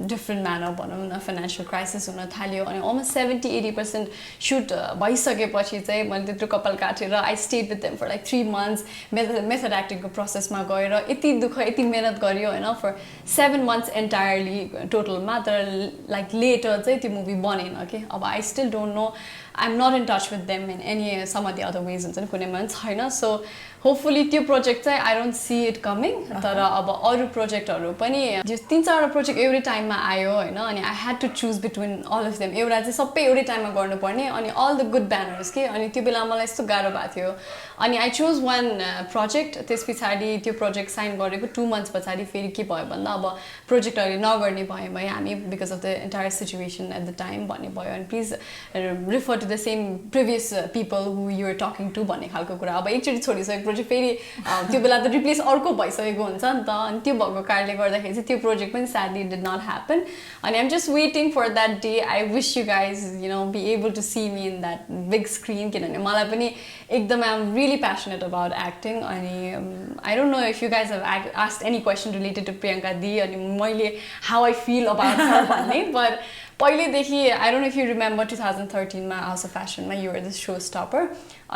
different manner भनौँ न financial crisis हुन थाल्यो अनि almost 70-80% shoot भइसकेपछि चाहिँ मैले त्यत्रो कपाल काटेर I stayed with them for like 3 months method acting को process मा गएर यति दुःख यति मेहनत गरियो हैन for 7 months entirely total मा तर like later चाहिँ त्यो movie बनेन के अब I still don't know I'm not in touch with them in any some of the other ways हुन्छ नि कुनैमा छैन so hopefully त्यो project चाहिँ I don't see it coming तर अब अरु प्रोजेक्टहरु पनि जो 3-4 प्रोजेक्ट एउटै टाइममा आयो हैन अनि I had to choose between all of them एउटा चाहिँ सबै एउटै टाइममा गर्नुपर्ने अनि all the good banners के अनि त्यो बेला मलाई यस्तो गाह्रो भएको थियो अनि I chose one project त्यसपछि त्यो प्रोजेक्ट साइन गरेको 2 months पछाडी फेरि के भयो भन्दा अब प्रोजेक्टहरु नगर्ने भयो हामी because of the entire situation at the time भन्ने भयो and please refer to the same previous people who you were talking to भन्ने खालको कुरा अब एकचोटी छोडिसकेको प्रोजेक्ट फेरि त्यो बेला त रिप्लेस अर्को भइसकेको हुन्छ नि त अनि त्यो भएको कारणले गर्दाखेरि चाहिँ त्यो प्रोजेक्ट पनि sadly did not happen and I'm just waiting for that day I wish you guys you know be able to see me in that big screen किनभने मलाई पनि एकदम I'm really passionate about acting अनि I don't know if you guys have asked any question related to Priyanka Di अनि मैले how I feel about her भन्ने but पहिलेदेखि I don't know if you remember 2013 मा House of Fashion मा you were the showstopper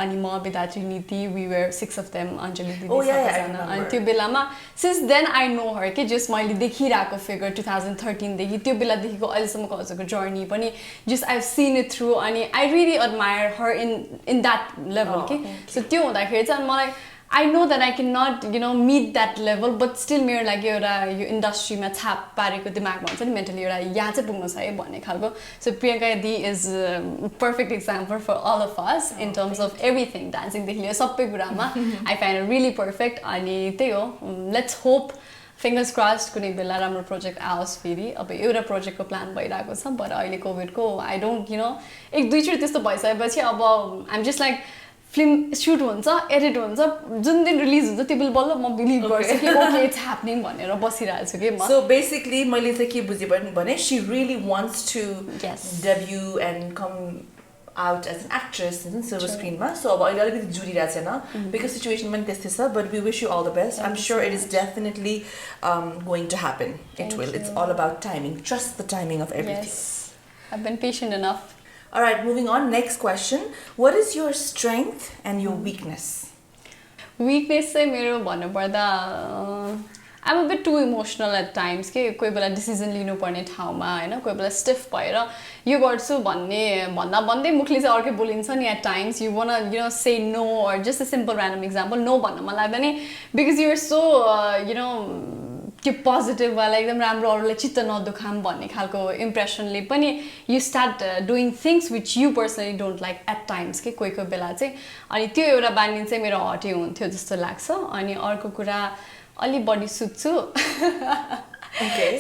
अनि म Bidatri Niti we were 6 of them Anjali Didi सबैजना अनि त्यो बेलामा since then I know her के just मैले देखिरहेको figure 2013 देखि त्यो बेलादेखिको अहिलेसम्मको हजुरको journey पनि just I've seen it through अनि I really admire her in that level के so त्यो हुँदाखेरि चाहिँ मलाई I know that I cannot, you know, meet that level, but still मेरो लागि एउटा यो इन्डस्ट्रीमा छाप पारेको दिमागमा हुन्छ नि मेन्टली एउटा यहाँ चाहिँ पुग्नु छ है भन्ने खालको so Priyanka Di is a perfect example for all of us in terms of everything dancing देखि लिएर सबै कुरामा I find her really perfect अनि त्यही हो let's hope fingers crossed कुनै बेला राम्रो प्रोजेक्ट आओस् फेरि अब एउटा प्रोजेक्टको प्लान भइरहेको छ but अहिले कोभिडको I don't you know एक दुई चोटि त्यस्तो भइसकेपछि अब I'm just like film shoot हुन्छ एडिट हुन्छ जुन दिन रिलिज हुन्छ त्यो बेला बल्ल म बिलिभ गर्छु कि ओके इट्स ह्यापनिङ भनेर बसिरहेको छु के म सो बेसिकली मैले चाहिँ के बुझे भने she really wants to debut and come out as an actress in silver screen ma so अब अहिले अलिकति जुरिरहेको छैन because situation पनि त्यस्तै छ but we wish you all the best I'm sure it is definitely going to happen it will it's all about timing trust the timing of everything yes I've been patient enough. All right, moving on. Next question. What is your strength and your weakness? Weakness चाहिँ मेरो भन्नुपर्दा I'm a bit too emotional at times के कोही बेला decision लिनुपर्ने ठाउँमा हैन कोही बेला स्टिफ भएर यो गर्छु भन्दै मुखले चाहिँ अर्कै बोलिन्छ नि at times you want to you know say no or just a simple random example no भन्न मन लाग्दैन नि because you are so you know त्यो पोजिटिभ वाला एकदम राम्रो अरूलाई चित्त नदुखाम भन्ने खालको इम्प्रेसनले पनि you start doing things which you personally don't like at times के कोही कोही बेला चाहिँ अनि त्यो एउटा बानी चाहिँ मेरो हटे हुन्थ्यो जस्तो लाग्छ अनि अर्को कुरा अलि बढी सुत्छु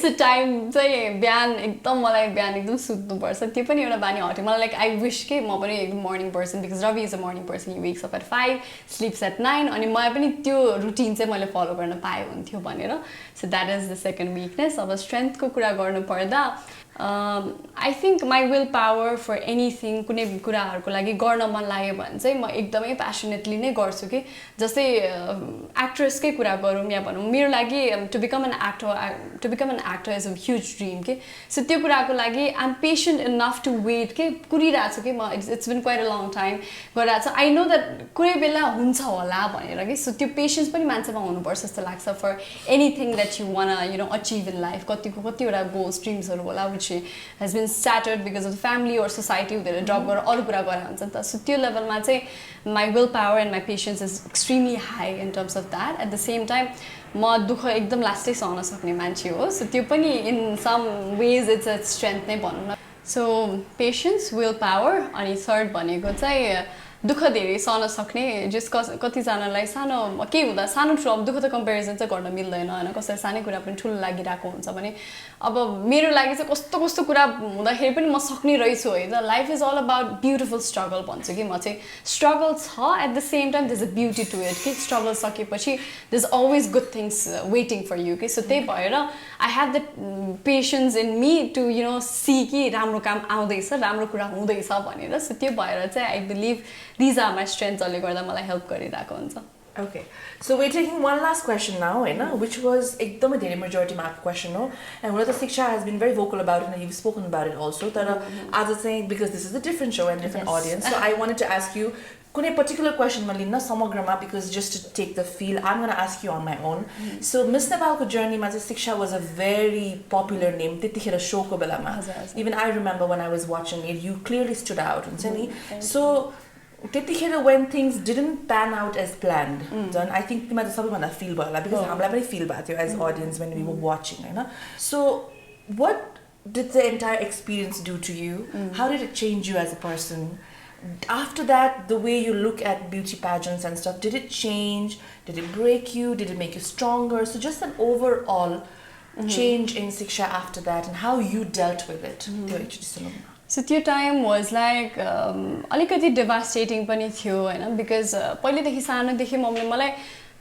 सो टाइम चाहिँ बिहान एकदम सुत्नुपर्छ त्यो पनि एउटा बानी हट्यो मलाई लाइक आई विश के म पनि एकदम morning person because Ravi is a morning person you wakes up at 5 sleeps at 9 अनि मलाई पनि त्यो रुटिन चाहिँ मैले फलो गर्न पाए हुन्थ्यो भनेर so that is the second weakness अब स्ट्रेन्थको कुरा गर्नुपर्दा I think my willpower for anything कुनै कुराहरुको लागि गर्न मन लाग्यो भने चाहिँ म एकदमै प्याशनेटली नै गर्छु के जस्तै एक्ट्रेस कै कुरा गरौँ या भनौँ मेरो लागि to become an actor is a huge dream के सो त्यो कुराको लागि I'm patient enough to wait के कुरिरहेको छु के म it's been quite a long time गरिरहेको छु I know that कुनै बेला हुन्छ होला भनेर के सो त्यो पेशेन्स पनि मान्छेमा हुनुपर्छ जस्तो लाग्छ for anything that you wanna you know achieve in life कतिवटा goals dreamsहरु होला which has been shattered because of the family or society उनीहरूले ड्रप गरेर अरू कुरा गरेर हुन्छ नि त सो त्यो लेभलमा चाहिँ my willpower and my patience is extremely high in terms of that at the same time म दुःख एकदम लास्टै सहन सक्ने मान्छे हो सो त्यो पनि in some ways it's a strength नै भनौँ न सो पेशेन्स willpower अनि थर्ड भनेको चाहिँ दुःख धेरै सहन सक्ने जस कतिजनालाई सानो के हुँदा सानो दुःख त कम्पेरिजन चाहिँ गर्न मिल्दैन होइन कसैलाई सानै कुरा पनि ठुलो लागिरहेको हुन्छ भने अब मेरो लागि चाहिँ कस्तो कस्तो कुरा हुँदाखेरि पनि म सक्ने रहेछु है त life is all about beautiful struggle भन्छु कि म चाहिँ स्ट्रगल छ at the same time there is a beauty to it कि स्ट्रगल सकेपछि there is always good things waiting for you कि सो त्यही भएर I have the patience in me to you know see कि राम्रो काम आउँदैछ राम्रो कुरा हुँदैछ भनेर सो त्यो भएर चाहिँ I believe these are my strength जसले गर्दा मलाई हेल्प गरिरहेको हुन्छ Okay, so we're taking one last question now, which was ekdamai धेरै majority ma aapko question ho, and one of the Siksha has been very vocal about it and you've spoken about it also. Tara aaj चाहिँ because this is a different show and different audience, so I wanted to ask you कुनै particular question ma linna samagramma because just to take the feel, I'm going to ask you on my own. So Miss Nepalko journey ma चाहिँ Siksha was a very popular name त्यतिखेर show ko bela ma. Even I remember when I was watching it, you clearly stood out हुन्छ नि. So त्यतिखेर when things didn't pan out as planned, then I think तिमीलाई त सबैभन्दा feel भयो होला because हामीलाई पनि feel भएको थियो as audience when we were watching, हैन? So what did the entire experience do to you? How did it change you as a person? After that, the way you look at beauty pageants and stuff, did it change? Did it break you? Did it make you stronger? So just an overall change in Siksha after that and how you dealt with it. त्यो एकचोटि सुनौँ न. So त्यो time was like अलिकति डेभास्टेटिङ पनि थियो होइन because पहिलेदेखि सानोदेखि मम्मीले मलाई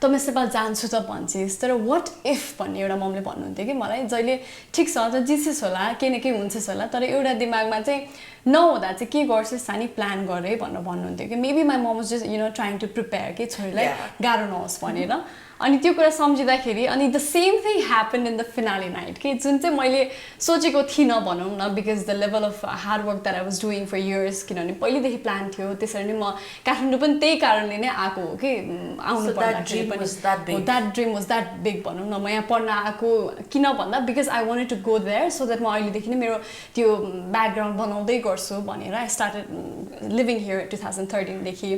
त मिस नेपाल जान्छु त भन्छिस् तर वाट इफ भन्ने एउटा मम्मीले भन्नुहुन्थ्यो कि मलाई जहिले ठिक छ त जिसिस होला केही न केही हुन्छस् होला तर एउटा दिमागमा चाहिँ नहुँदा चाहिँ के गर्छस् सानी प्लान गरे भनेर भन्नुहुन्थ्यो कि maybe my mom was just you know trying to prepare कि छोरीलाई गाह्रो नहोस् भनेर अनि त्यो कुरा सम्झिँदाखेरि अनि the same thing happen in the finale night कि जुन चाहिँ मैले सोचेको थिइनँ भनौँ न because the level of hard work that I was doing for years किनभने पहिलेदेखि प्लान थियो त्यसरी नै म काठमाडौँ पनि त्यही कारणले नै आएको हो कि आउनु पर्दाखेरि पनि that dream was that big भनौँ न म यहाँ पढ्न आएको किन भन्दा because I wanted to go there so that म अहिलेदेखि नै मेरो त्यो ब्याकग्राउन्ड बनाउँदै गर्छु भनेर आई स्टार्टेड लिभिङ हियर 2013 देखि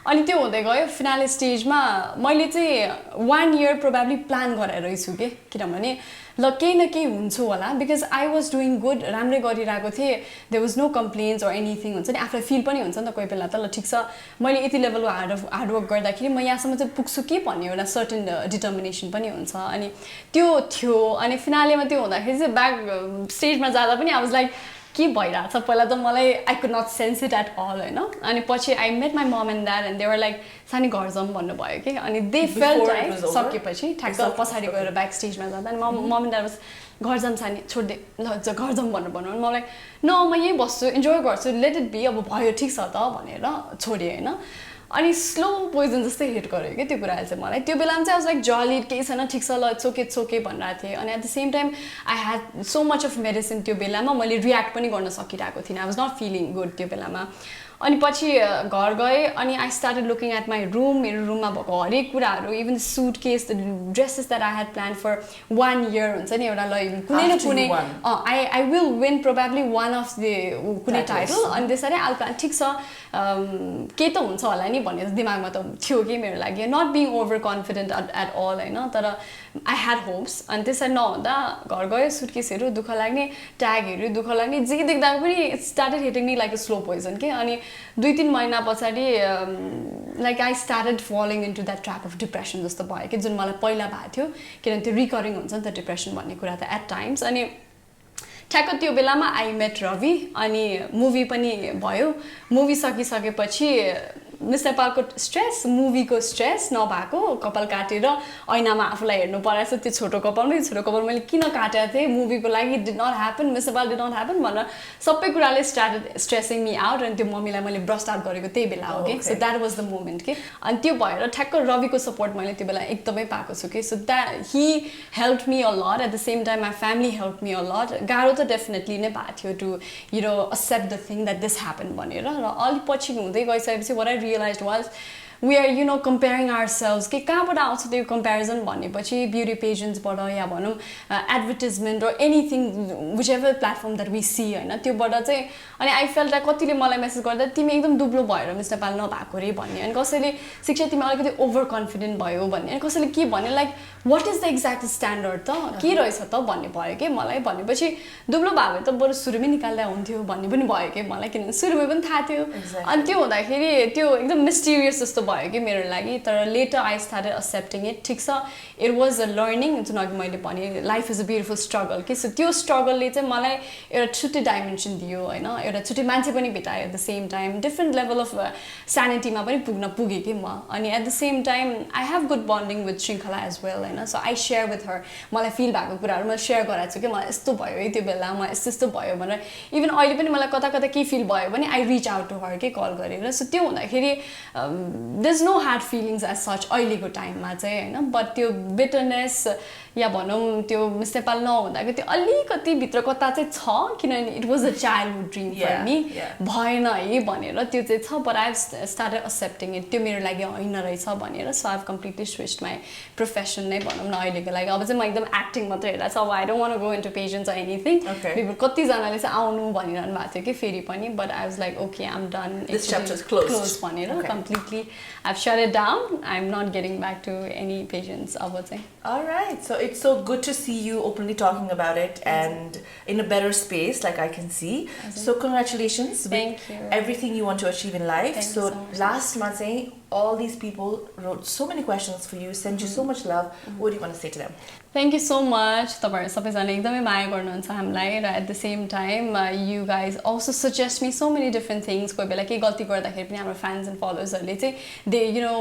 अनि त्यो हुँदै गयो फिनाले स्टेजमा मैले चाहिँ 1 इयर प्रोबेबली प्लान गरेर रहेछु कि किनभने ल केही न केही हुन्छु होला because I was doing good राम्रै गरिरहेको थिएँ there was no complains or anything हुन्छ नि आफूलाई फिल पनि हुन्छ नि त कोही बेला त ल ठिक छ मैले यति लेभलको हार्डवर्क गर्दाखेरि म यहाँसम्म चाहिँ पुग्छु कि भन्ने एउटा सर्टेन डिटर्मिनेसन पनि हुन्छ अनि त्यो थियो अनि फिनालेमा त्यो हुँदाखेरि चाहिँ ब्याक स्टेजमा जाँदा पनि आई वाज लाइक के भइरहेछ पहिला त मलाई I could not sense it at all होइन अनि पछि I met my mom and dad and they were like सानी घर जाउँ भन्नुभयो कि अनि दे फेल्ट लाइक सकेपछि ठ्याक्क पछाडि गएर ब्याक स्टेजमा जाँदा अनि मम एन्ड ड्याड वाज घर जाऊँ सानी छोडिदिए ल घर जाउँ भनेर भन्नु अनि मलाई न म यहीँ बस्छु इन्जोय गर्छु लेट इट बी अब भयो ठिक छ त भनेर छोडेँ होइन अनि स्लो पोइजन जस्तै हिट गर्यो कि त्यो कुराले चाहिँ मलाई त्यो बेलामा चाहिँ लाइक जली केही छैन ठिक छ ल चोके भनिरहेको थिएँ अनि at the same time I had so much of medicine त्यो बेलामा मैले रियाक्ट पनि गर्न सकिरहेको थिइनँ I was not feeling good त्यो बेलामा अनि पछि घर गएँ अनि I started looking at my room मेरो रुममा भएको हरेक कुराहरू even suitcase the dresses that I had plan for 1 year हुन्छ नि एउटा ल कुनै न कुनै I will win probably one of the कुनै टाइटल अनि त्यसरी आई प्लान ठिक छ केही त हुन्छ होला नि भन्ने दिमागमा त थियो कि मेरो लागि not being over confident at all होइन तर आई ह्याड होप्स अनि त्यसरी नहुँदा घर गयो सुटकेसहरू दुःख लाग्ने ट्यागहरू दुःख लाग्ने जे देख्दा पनि started hitting me like a slow poison के अनि 2-3 महिना पछाडि like I started following into that trap of depression जस्तो भयो कि जुन मलाई पहिला भएको थियो किनभने त्यो रिकरिङ हुन्छ नि त डिप्रेसन भन्ने कुरा त एट टाइम्स अनि ठ्याक्क त्यो बेलामा आई मेट रवि अनि मुभी पनि भयो मुभी सकिसकेपछि मिस नेपालको स्ट्रेस मुभीको स्ट्रेस नभएको कपाल काटेर ऐनामा आफूलाई हेर्नु परेछ त्यो छोटो कपाल मैले किन काटेको थिएँ मुभीको लागि did not happen Miss Nepal did not happen भनेर सबै कुराले स्टार्टेड स्ट्रेसिङ मी आउट अनि त्यो मम्मीलाई मैले ब्रस्ट आउट गरेको त्यही बेला हो कि so that was the moment कि अनि त्यो भएर ठ्याक्क रविको सपोर्ट मैले त्यो बेला एकदमै पाएको छु कि so that he help me a lot at the same time my family help me a lot गाह्रो त डेफिनेटली नै भएको थियो to you know accept the thing that this happen भनेर र अलिक पछि हुँदै गइसकेपछि what I realized was we are you know comparing ourselves के कहाँबाट आउँछ त्यो comparison भनेपछि beauty pageantsबाट या भनौँ advertisement or anything whichever platform that we see हैन त्योबाट चाहिँ अनि I felt like कतिले मलाई मेसेज गर्दा तिमी एकदम दुब्लो भएर मिस नेपाल नभएको रे भन्ने अनि कसैले शिक्षा तिमी अलिकति ओभर कन्फिडेन्ट भयो भन्ने अनि कसैले के भन्ने like what is the exact standard त के रहेछ त भन्ने भयो के मलाई भनेपछि दुब्लो भए त बरु सुरुमै निकाल्दा हुन्थ्यो भन्ने पनि भयो के मलाई किनभने सुरुमै पनि थाहा थियो अनि त्यो हुँदाखेरि त्यो एकदम मिस्टिरियस जस्तो भयो कि मेरो लागि तर later I started accepting it ठिक छ इट वाज अ लर्निङ जुन अघि मैले भने life is a beautiful struggle के सो त्यो स्ट्रगलले चाहिँ मलाई एउटा छुट्टै डाइमेन्सन दियो होइन एउटा छुट्टै मान्छे पनि भेटायो at the same time different level of स्यानिटीमा पनि पुगेँ कि म अनि at the same time I have good bonding with Shrinkhala as well होइन so I share with her मलाई फिल भएको कुराहरू मैले सेयर गराएको छु कि मलाई यस्तो भयो है त्यो बेला मलाई यस्तो यस्तो भयो भनेर इभन अहिले पनि मलाई कता कता के फिल भयो भने I reach out to her के कल गरेर सो त्यो हुँदाखेरि there is no hard feelings as such अहिलेको टाइममा चाहिँ होइन बट त्यो बिटरनेस या भनौँ त्यो मिस नेपाल नहुँदाखेरि त्यो अलिकति भित्र कता चाहिँ छ किनभने it was a childhood dream for me भएन है भनेर त्यो चाहिँ छ but I started accepting it त्यो मेरो लागि होइन रहेछ भनेर so I have completely switched my profession नै भनौँ न अहिलेको लागि अब चाहिँ म एकदम एक्टिङ मात्रै हेरेर छ अब I don't want go into pageants anything कतिजनाले चाहिँ आउनु भनिरहनु भएको थियो कि फेरि पनि but I was like okay I am done close भनेर completely I have shut it down I am not getting back to any pageants अब चाहिँ Alright, so it's so good to see you openly talking about it and in a better space, like I can see. So congratulations with everything you want to achieve in life. So last month, all these people wrote so many questions for you, sent you so much love. What do you want to say to them? Thank you so much. तपाईहरु सबैजना एकदमै माया गर्नुहुन्छ हामीलाई र at the same time you guys also suggest me so many different things. कोही बेला के गल्ती गर्दाखेरि पनि हाम्रो fans and followers हरुले चाहिँ they you know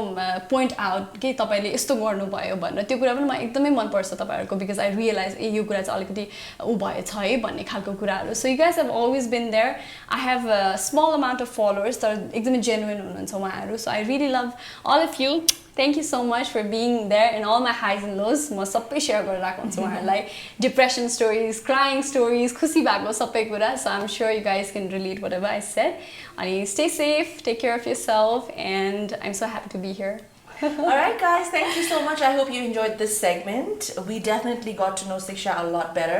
point out के तपाईले यस्तो गर्नुभयो भनेर त्यो कुरा पनि मलाई एकदमै मन पर्छ तपाईहरुको because I realize यो कुरा चाहिँ अलिकति उ भएछ है भन्ने खालको कुराहरु. So you guys have always been there. I have a small amount of followers that are एकदमै genuine हुनुहुन्छ उहाँहरु. So I really love all of you. Thank you so much for being there in all my highs and lows. म सबै share गरिरहेको हुन्छु उहाँहरुलाई depression stories, crying stories, खुसी भएको सबै कुरा. So I'm sure you guys can relate whatever I said. अनि stay safe, take care of yourself and I'm so happy to be here. Alright guys, thank you so much. I hope you enjoyed this segment. We definitely got to know Siksha a lot better.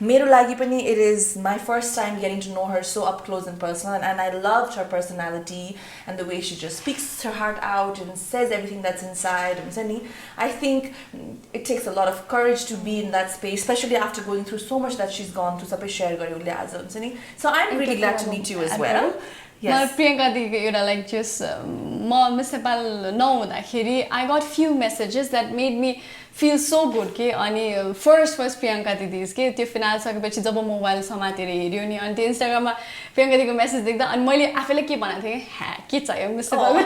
Mero lagi pani, it is my first time getting to know her so up close and personal and I loved her personality and the way she just speaks her heart out and says everything that's inside. I think it takes a lot of courage to be in that space, especially after going through so much that she's gone through. Sabai share garyo ule आज हुन्छ नि. So I'm really glad to meet you as well. Yes. Priyanka दिदीको एउटा like just म miss Nepal नहुँदाखेरि I got few messages that made me feel so good के अनि first Priyanka दिदी के त्यो फिनाल सकेपछि जब मोबाइल समातेर हेर्यो नि अनि त्यो इन्स्टाग्राममा प्रियङ्का दिदीको मेसेज देख्दा अनि मैले आफैले के भनेको थिएँ ह्या के चाहियो मिस नेपालको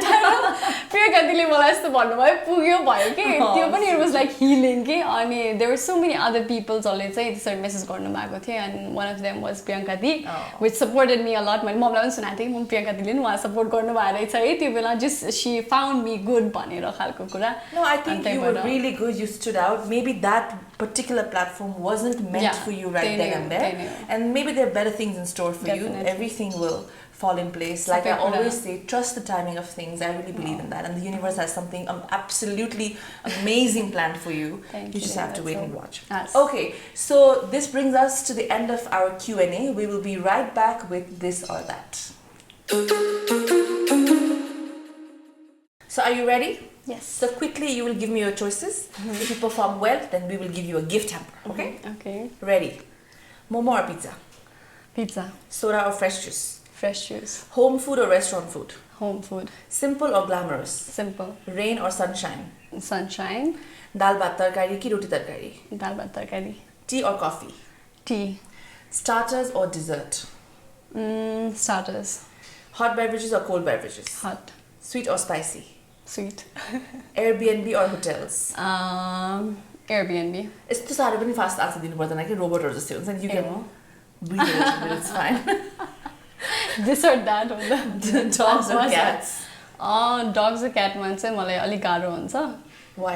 प्रियङ्का दिदीले मलाई यस्तो भन्नुभयो पुग्यो भयो कि त्यो पनि इट वाज लाइक हिलिङ के अनि there were so many other people जसले चाहिँ त्यसरी मेसेज गर्नु भएको थियो and one of them was Priyanka di which supported me a lot मैले मम्मीलाई पनि सुनाएको थिएँ म प्रियङ्का दिदीले पनि उहाँ सपोर्ट गर्नुभएको रहेछ है त्यो बेला just see found me good भनेर खालको कुरा No, I think you were really good. You stood out. Maybe that particular platform wasn't meant for you right then and there. And maybe there are better things in store for you. Everything will fall in place. Like I always say, trust the timing of things. I really believe in that. And the universe has something absolutely amazing planned for you. You just have to wait and watch. Okay, so this brings us to the end of our Q&A. We will be right back with this or that. So are you ready? Yes. So quickly you will give me your choices. If you perform well, then we will give you a gift hamper. Okay? Okay. Ready? Momo or pizza? Pizza. Soda or fresh juice? Fresh juice. Home food or restaurant food? Home food. Simple or glamorous? Simple. Rain or sunshine? Sunshine. Dal bhat tarkari ki roti tarkari? Dal bhat tarkari. Tea or coffee? Tea. Starters or dessert? Starters. Hot beverages or cold beverages? Hot. Sweet or spicy? Sweet. Airbnb or hotels? Airbnb. यस्तो साह्रो पनि fast answer दिनु पर्दैन कि रोबोटहरु जस्तै हुन्छ नि. You can breathe a little bit, it's fine. This or that होला. Dogs or cats? Dogs or cat man चाहिँ मलाई अलि गाह्रो हुन्छ. Why?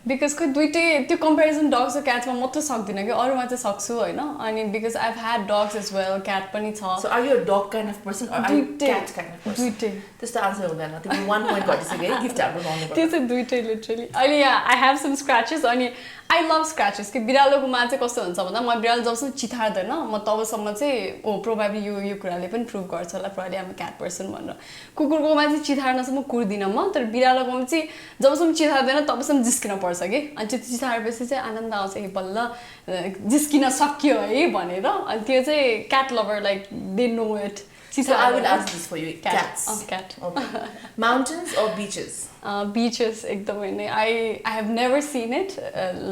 बिकज खोइ दुइटै त्यो कम्पेरिजन डग्स र क्याट्समा मात्र सक्दिनँ कि अरूमा चाहिँ सक्छु होइन अनि because I had dogs as well cat पनि छ So are you a dog kind of person or are you a cat kind of person? दुइटै त्यस्तो आन्सर हुँदैन तिमी 1 point घटिसक्यो है गिफ्ट हाम्रो पाउनु त्यो चाहिँ दुइटै लिटरली अहिले यहाँ आई हेभ सम स्क्रैचेस अनि आई लभ स्क्रैचेस कि बिरालोकोमा चाहिँ कस्तो हुन्छ भन्दा म बिरालो जबसम्म चितार्दैन म तबसम्म चाहिँ प्रोभाब्ली यो कुराले पनि प्रुभ गर्छ होला प्रोभाब्ली आम क्याट पर्सन भनेर कुकुरकोमा चाहिँ चितार्नसम्म कुर्दिनँ म तर बिरालोकोमा चाहिँ जबसम्म चितार्दैन तबसम्म जिस्किन पर्छ कि अनि त्यो चितारेपछि चाहिँ आनन्द आउँछ कि बल्ल जिस्किन सक्यो है भनेर अनि त्यो चाहिँ CAT lover like they know it So I will ask this for you. Cats. Cat. Okay. Mountains or beaches? Beaches एकदमै नै I have never seen it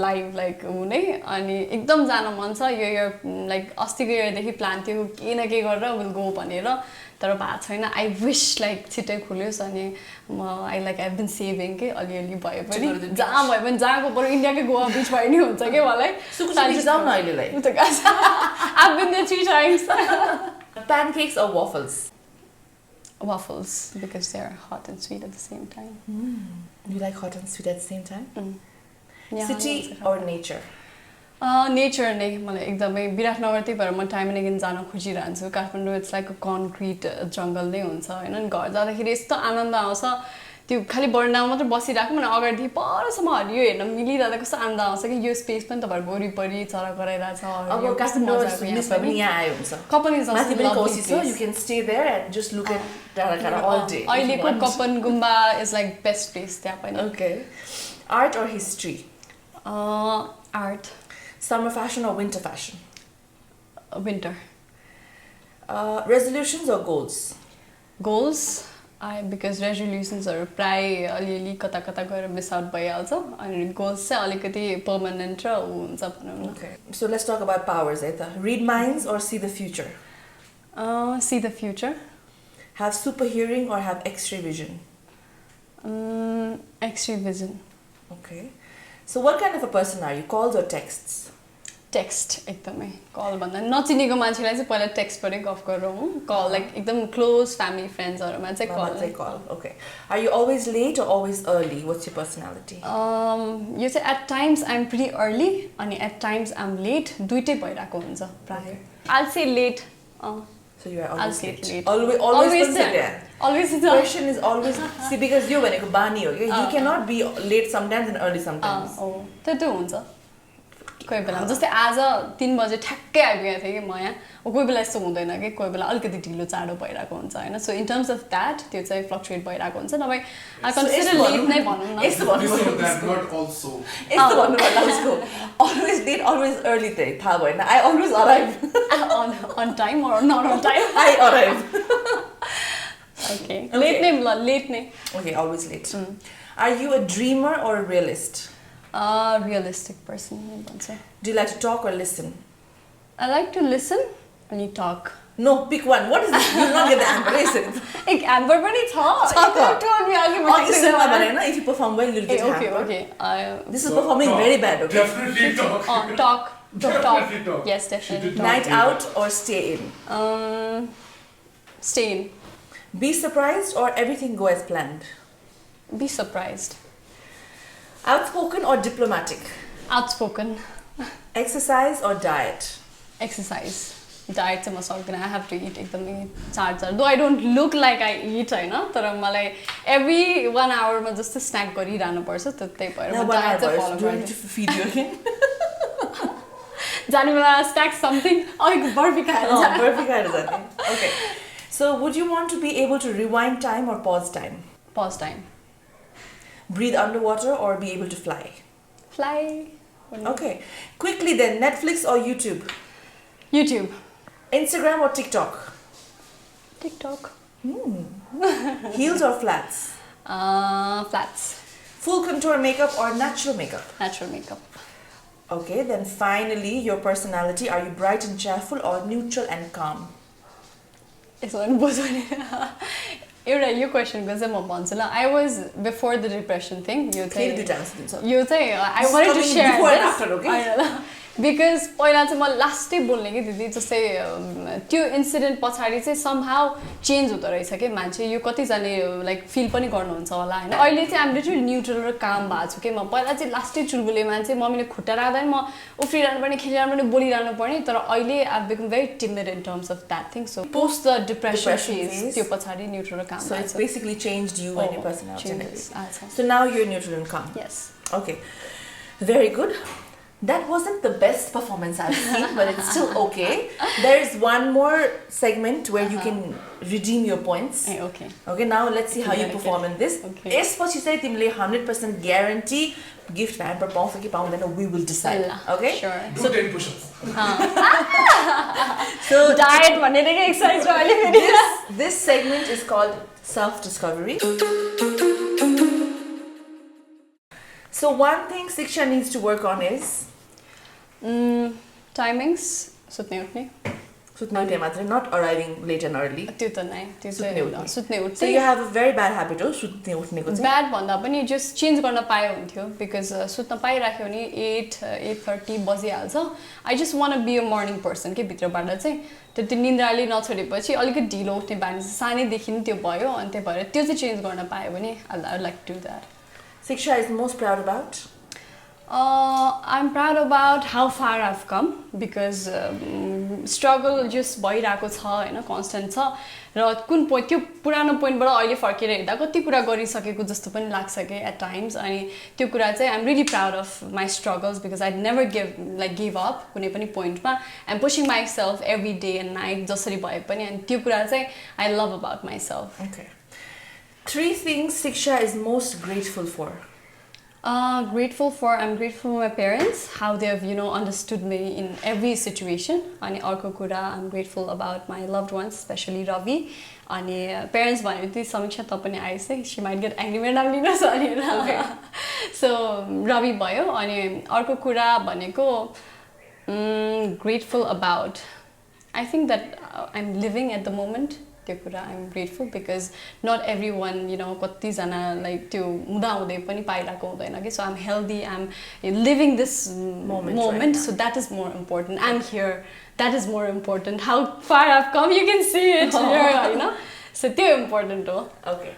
live like हुने अनि एकदम जान मन छ यो लाइक अस्तिको इयरदेखि प्लान थियो के न के गरेर विल गो भनेर तर भएको छैन आई विश लाइक छिट्टै खुल्योस् अनि म I like I been saving के अलिअलि भए पनि जहाँ भए पनि जहाँको बरु इन्डियाकै गोवा बिच भए नि हुन्छ कि मलाई जाउँ न अहिलेलाई I've been there 3 times. Pancakes or waffles? Waffles because they're hot and sweet at the same time. You like hot and sweet at the same time? Yeah, City or nature? Nature नै मलाई एकदमै विराटनगर त्यही भएर म time and again जान खोजिरहन्छु Kathmandu it's like a concrete jungle नै हुन्छ होइन अनि घर जाँदाखेरि यस्तो आनन्द आउँछ त्यो खालि बर्नामा मात्र बसिरहेको मलाई अगाडि परसम्म हरियो हेर्न मिलिरहँदा कस्तो आनन्द आउँछ कि यो स्पेस पनि तपाईँहरूको वरिपरि चरा कराइरहेछ अब काठमाडौँ यहाँ आयो हुन्छ कपन इज माथि पनि कोसिस हो you can stay there and just look at टाढा ऑल डे अहिलेको कपन गुम्बा इज लाइक बेस्ट प्लेस त्यहाँ पनि okay art or history art Summer fashion or winter fashion? Winter. Resolutions or goals? Goals? Because resolutions are प्राय अलिअलि कता कता गएर मिस आउट भइहाल्छ अनि गोल्स चाहिँ अलिकति पर्मनेन्ट र हुन्छ भनौँ न Okay. So let's talk about powers है त read minds or see the future? See the future. Have super hearing or have x-ray vision? X-ray vision. Okay. So what kind of a person are you? Calls or texts? Text एकदमै call भन्दा नचिनेको मान्छेलाई चाहिँ पहिला टेक्स्टबाटै गफ गरौँ call like एकदम क्लोज फ्यामिली फ्रेन्ड्सहरूमा चाहिँ call okay are you always late or always early what's your personality यो चाहिँ at times I am pretty early अनि at times I am late दुइटै भइरहेको हुन्छ प्रायः I'll say late So you are always late. Always there. Always there. Question is always see because you भनेको बानी हो के you cannot be late sometimes and early sometimes. त्यो हुन्छ कोही बेला जस्तै आज 3 बजे ठ्याक्कै आइपुगेको थिएँ कि म यहाँ कोही बेला यस्तो हुँदैन कि कोही बेला अलिकति ढिलो चाँडो भइरहेको हुन्छ होइन so in terms of that त्यो चाहिँ फ्लक्चुएट भइरहेको हुन्छ नभए आई कन्सिडर लेट नै भनौँ न यस्तो भन्नुपर्ला उसको अलवेज लेट अलवेज अर्ली चाहिँ थाहा भएन I always arrive on time or not on time I arrive okay late नै ल लेट नै okay always late are you a dreamer or realist realistic person Do you like to talk or listen? I like to listen and you talk. No, pick one. What is this? You will not get the amber, is it? Ek amber pani tha. You told me if you perform well, you'll get okay, amber. Okay. This is performing very bad, okay? Definitely talk. Talk. Definitely talk. Yes, definitely. Night out or stay in? Stay in. Be surprised or everything go as planned? Be surprised. Outspoken or diplomatic? Outspoken. Exercise or diet? Exercise. Diet चाहिँ म सक्दिनँ I have to eat एकदमै चाड though I don't look like I eat होइन तर मलाई every 1 hour मा जस्तो स्न्याक गरिरहनु पर्छ त्यही भएर म डायट चाहिँ फलो गर्छु to feed you again जाने बेला स्न्याक समथिङ अलिक बर्फी खाएर जाने okay so would you want to be able to rewind time or pause time? Pause time. Breathe underwater or be able to fly? Fly. Okay. Quickly then, Netflix or YouTube? YouTube. Instagram or TikTok? TikTok. Heels or flats? Flats. Full contour makeup or natural makeup? Natural makeup. Okay, then finally, your personality. Are you bright and cheerful or neutral and calm? एउटा यो क्वेसनको चाहिँ म भन्छु ल I was before the depression thing यो चाहिँ I wanted to share because पहिला चाहिँ म लास्टै बोल्ने कि दिदी जस्तै त्यो इन्सिडेन्ट पछाडि चाहिँ समहाउ चेन्ज हुँदो रहेछ कि मान्छे यो कतिजनाले लाइक फिल पनि गर्नुहुन्छ होला होइन अहिले चाहिँ आम लिटरली न्युट्रल र काम भएको छु कि म पहिला चाहिँ लास्टै चुलबुले मान्छे मम्मीले खुट्टा राख्दा नि म उफ्रिरहनु पर्ने खेलिरहनु पर्ने बोलिरहनु पर्ने तर अहिले I become very timid in terms of that thing so post the depression phase त्यो पछाडि न्युट्रल र काम So it's basically changed you and your personality and everything. changes. So now you're neutral and calm. Yes. Okay, very good. That wasn't the best performance I've seen, but it's still okay. There is one more segment where you can redeem your points. Hey, okay. Okay, now let's see how you perform in this. Okay. यसपछि चाहिँ तिमीले 100% guarantee gift hamper पाउँछ कि पाउँदैन we will decide. Okay? Sure. Do 10 push-ups. So diet भनेर के exercise र अहिले फेरि this segment is called self-discovery. So one thing Siksha needs to work on is टाइमिङ्स सुत्ने उठ्ने सुत्ने उठ्ने मात्रै, not arriving late and early. त्यो त नै त्यो चाहिँ सुत्ने So उठ्ने you have a very bad habit हो सुत्ने उठ्नेको चाहिँ. ब्याड भन्दा पनि जस्ट चेन्ज गर्न पाए हुन्थ्यो बिकज सुत्न पाइराख्यो भने 8:30 बजिहाल्छ I just want be a morning person के भित्रबाट चाहिँ त्यो निन्द्राले नछोडेपछि अलिकति ढिलो उठ्ने बानी सानैदेखि नै त्यो भयो अनि त्यही भएर त्यो चाहिँ चेन्ज गर्न पायो भने I like to do that Siksha is most proud about? I'm proud about how far I've come because struggle just भइरहेको छ होइन कन्स्टेन्ट छ र कुन पोइन्ट त्यो पुरानो पोइन्टबाट अहिले फर्केर हेर्दा कति कुरा गरिसकेको जस्तो पनि लाग्छ कि एट टाइम्स अनि त्यो कुरा चाहिँ I'm really proud of my struggles because I never give up कुनै पनि पोइन्टमा I'm pushing my self every day and night जसरी भए पनि अनि त्यो कुरा चाहिँ I love about my self Okay. 3 things Siksha is most grateful for. I'm grateful for my parents, how they have, understood me in every situation. And अर्को कुरा, I'm grateful about my loved ones, especially Ravi. And parents भनेपछि समीक्षा त पनि ice है, she might get angry when I'm लिन सकेन. So Ravi भयो अनि अर्को कुरा भनेको grateful about. I think that I'm living at the moment. त्यो कुरा I'm grateful because not every one कतिजना लाइक त्यो हुँदाहुँदै पनि पाइरहेको हुँदैन कि so I'm healthy I'm living this moment so that is more important I'm here that is more important how far I've come you can see it here होइन so त्यो important हो Okay.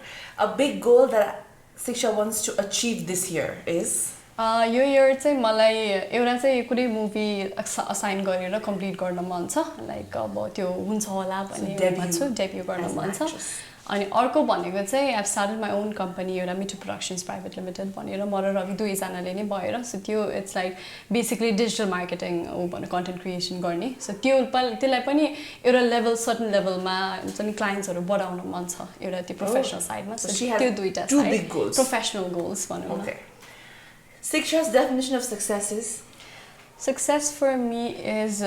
A big goal that Siksha wants to achieve this year is? यो year चाहिँ मलाई एउटा चाहिँ कुनै movie assign गरेर कम्प्लिट गर्न मन छ लाइक अब त्यो हुन्छ होला भन्ने भन्छु डेब्यू गर्न मन छ अनि अर्को भनेको चाहिँ I started my own company एउटा मिठो प्रोडक्सन्स प्राइभेट लिमिटेड भनेर म र रवि दुवैजनाले नै भएर सो त्यो it's like basically digital marketing हो भने कन्टेन्ट क्रिएसन गर्ने सो त्यसलाई पनि एउटा लेभल सर्टन लेभलमा हुन्छ नि क्लाइन्ट्सहरू बढाउन मन छ एउटा त्यो प्रोफेसनल साइडमा सो त्यो दुईवटा प्रोफेसनल गोल्स भनौँ न Siksha's definition of success is? Success for me is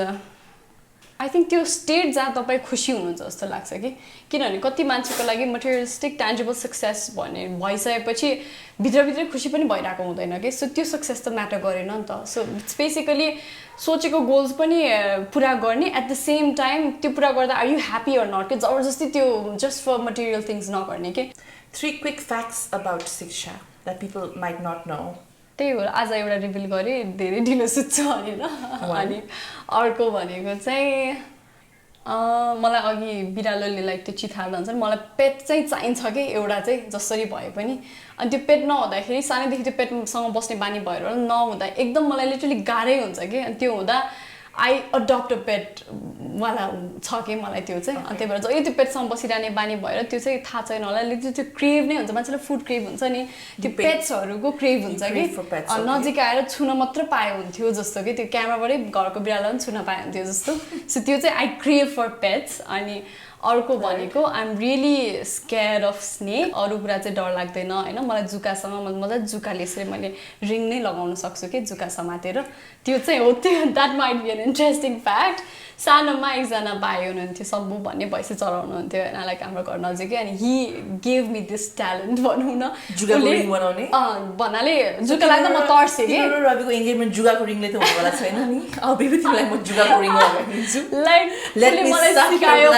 I think त्यो स्टेट जहाँ तपाईँ खुसी हुनुहुन्छ जस्तो लाग्छ कि किनभने कति मान्छेको लागि मटेरियलिस्टिक ट्यान्जिबल सक्सेस भन्ने भइसकेपछि भित्रभित्रै खुसी पनि भइरहेको हुँदैन कि सो त्यो सक्सेस त म्याटर गरेन नि त सो इट्स बेसिकली सोचेको गोल्स पनि पुरा गर्ने एट द सेम टाइम त्यो पुरा गर्दा are you happy or not कि जबरजस्ती त्यो जस्ट फर मटेरियल थिङ्स नगर्ने कि 3 quick facts about Siksha that people might not know. त्यही हो आज एउटा रिभिल गरेँ धेरै ढिलो सुत्छु भनेर अनि अर्को भनेको चाहिँ मलाई अघि बिरालोले लाइक त्यो चिथार्दा हुन्छ नि मलाई पेट चाहिँ चाहिन्छ कि एउटा चाहिँ जसरी भए पनि अनि त्यो पेट नहुँदाखेरि सानैदेखि त्यो पेटसँग बस्ने बानी भएर नहुँदा एकदम मलाई लिटरली गाह्रै हुन्छ कि अनि त्यो हुँदा आई अडप्ट अ पेट वाला छ कि मलाई त्यो चाहिँ अनि त्यही भएर जहिले त्यो पेटसँग बसिरहने बानी भएर त्यो चाहिँ थाहा छैन होला त्यो क्रेभ नै हुन्छ मान्छेलाई फुड क्रेभ हुन्छ नि त्यो पेट्सहरूको क्रेभ हुन्छ कि नजिक आएर छुन मात्र पाए हुन्थ्यो जस्तो कि त्यो क्यामेराबाटै घरको बिरालो पनि छुन पाए हुन्थ्यो जस्तो सो त्यो चाहिँ आई क्रेभ फर पेट्स अनि अर्को भनेको I'm really square of snake अरू कुरा चाहिँ डर लाग्दैन होइन मलाई जुकासँग मजाले जुकाले यसरी मैले रिङ नै लगाउन सक्छु कि जुका समातेर त्यो चाहिँ हो त्यो that might be an interesting fact सानोमा एकजना भाइ हुनुहुन्थ्यो सम्बु भन्ने भैँसी चलाउनुहुन्थ्यो होइन लाइक हाम्रो घर नजिकै अनि he gave me this talent भनौँ न जुगाको रिङ बनाउने भन्नाले जुका लाग्दा म तर्सेँ कि रविको एन्गेजमेन्ट जुगाको रिङले त हुनेवाला छैन नि अब तिमीलाई म जुगाको रिङ लगाइदिन्छु लाइक उसले मलाई सिकायो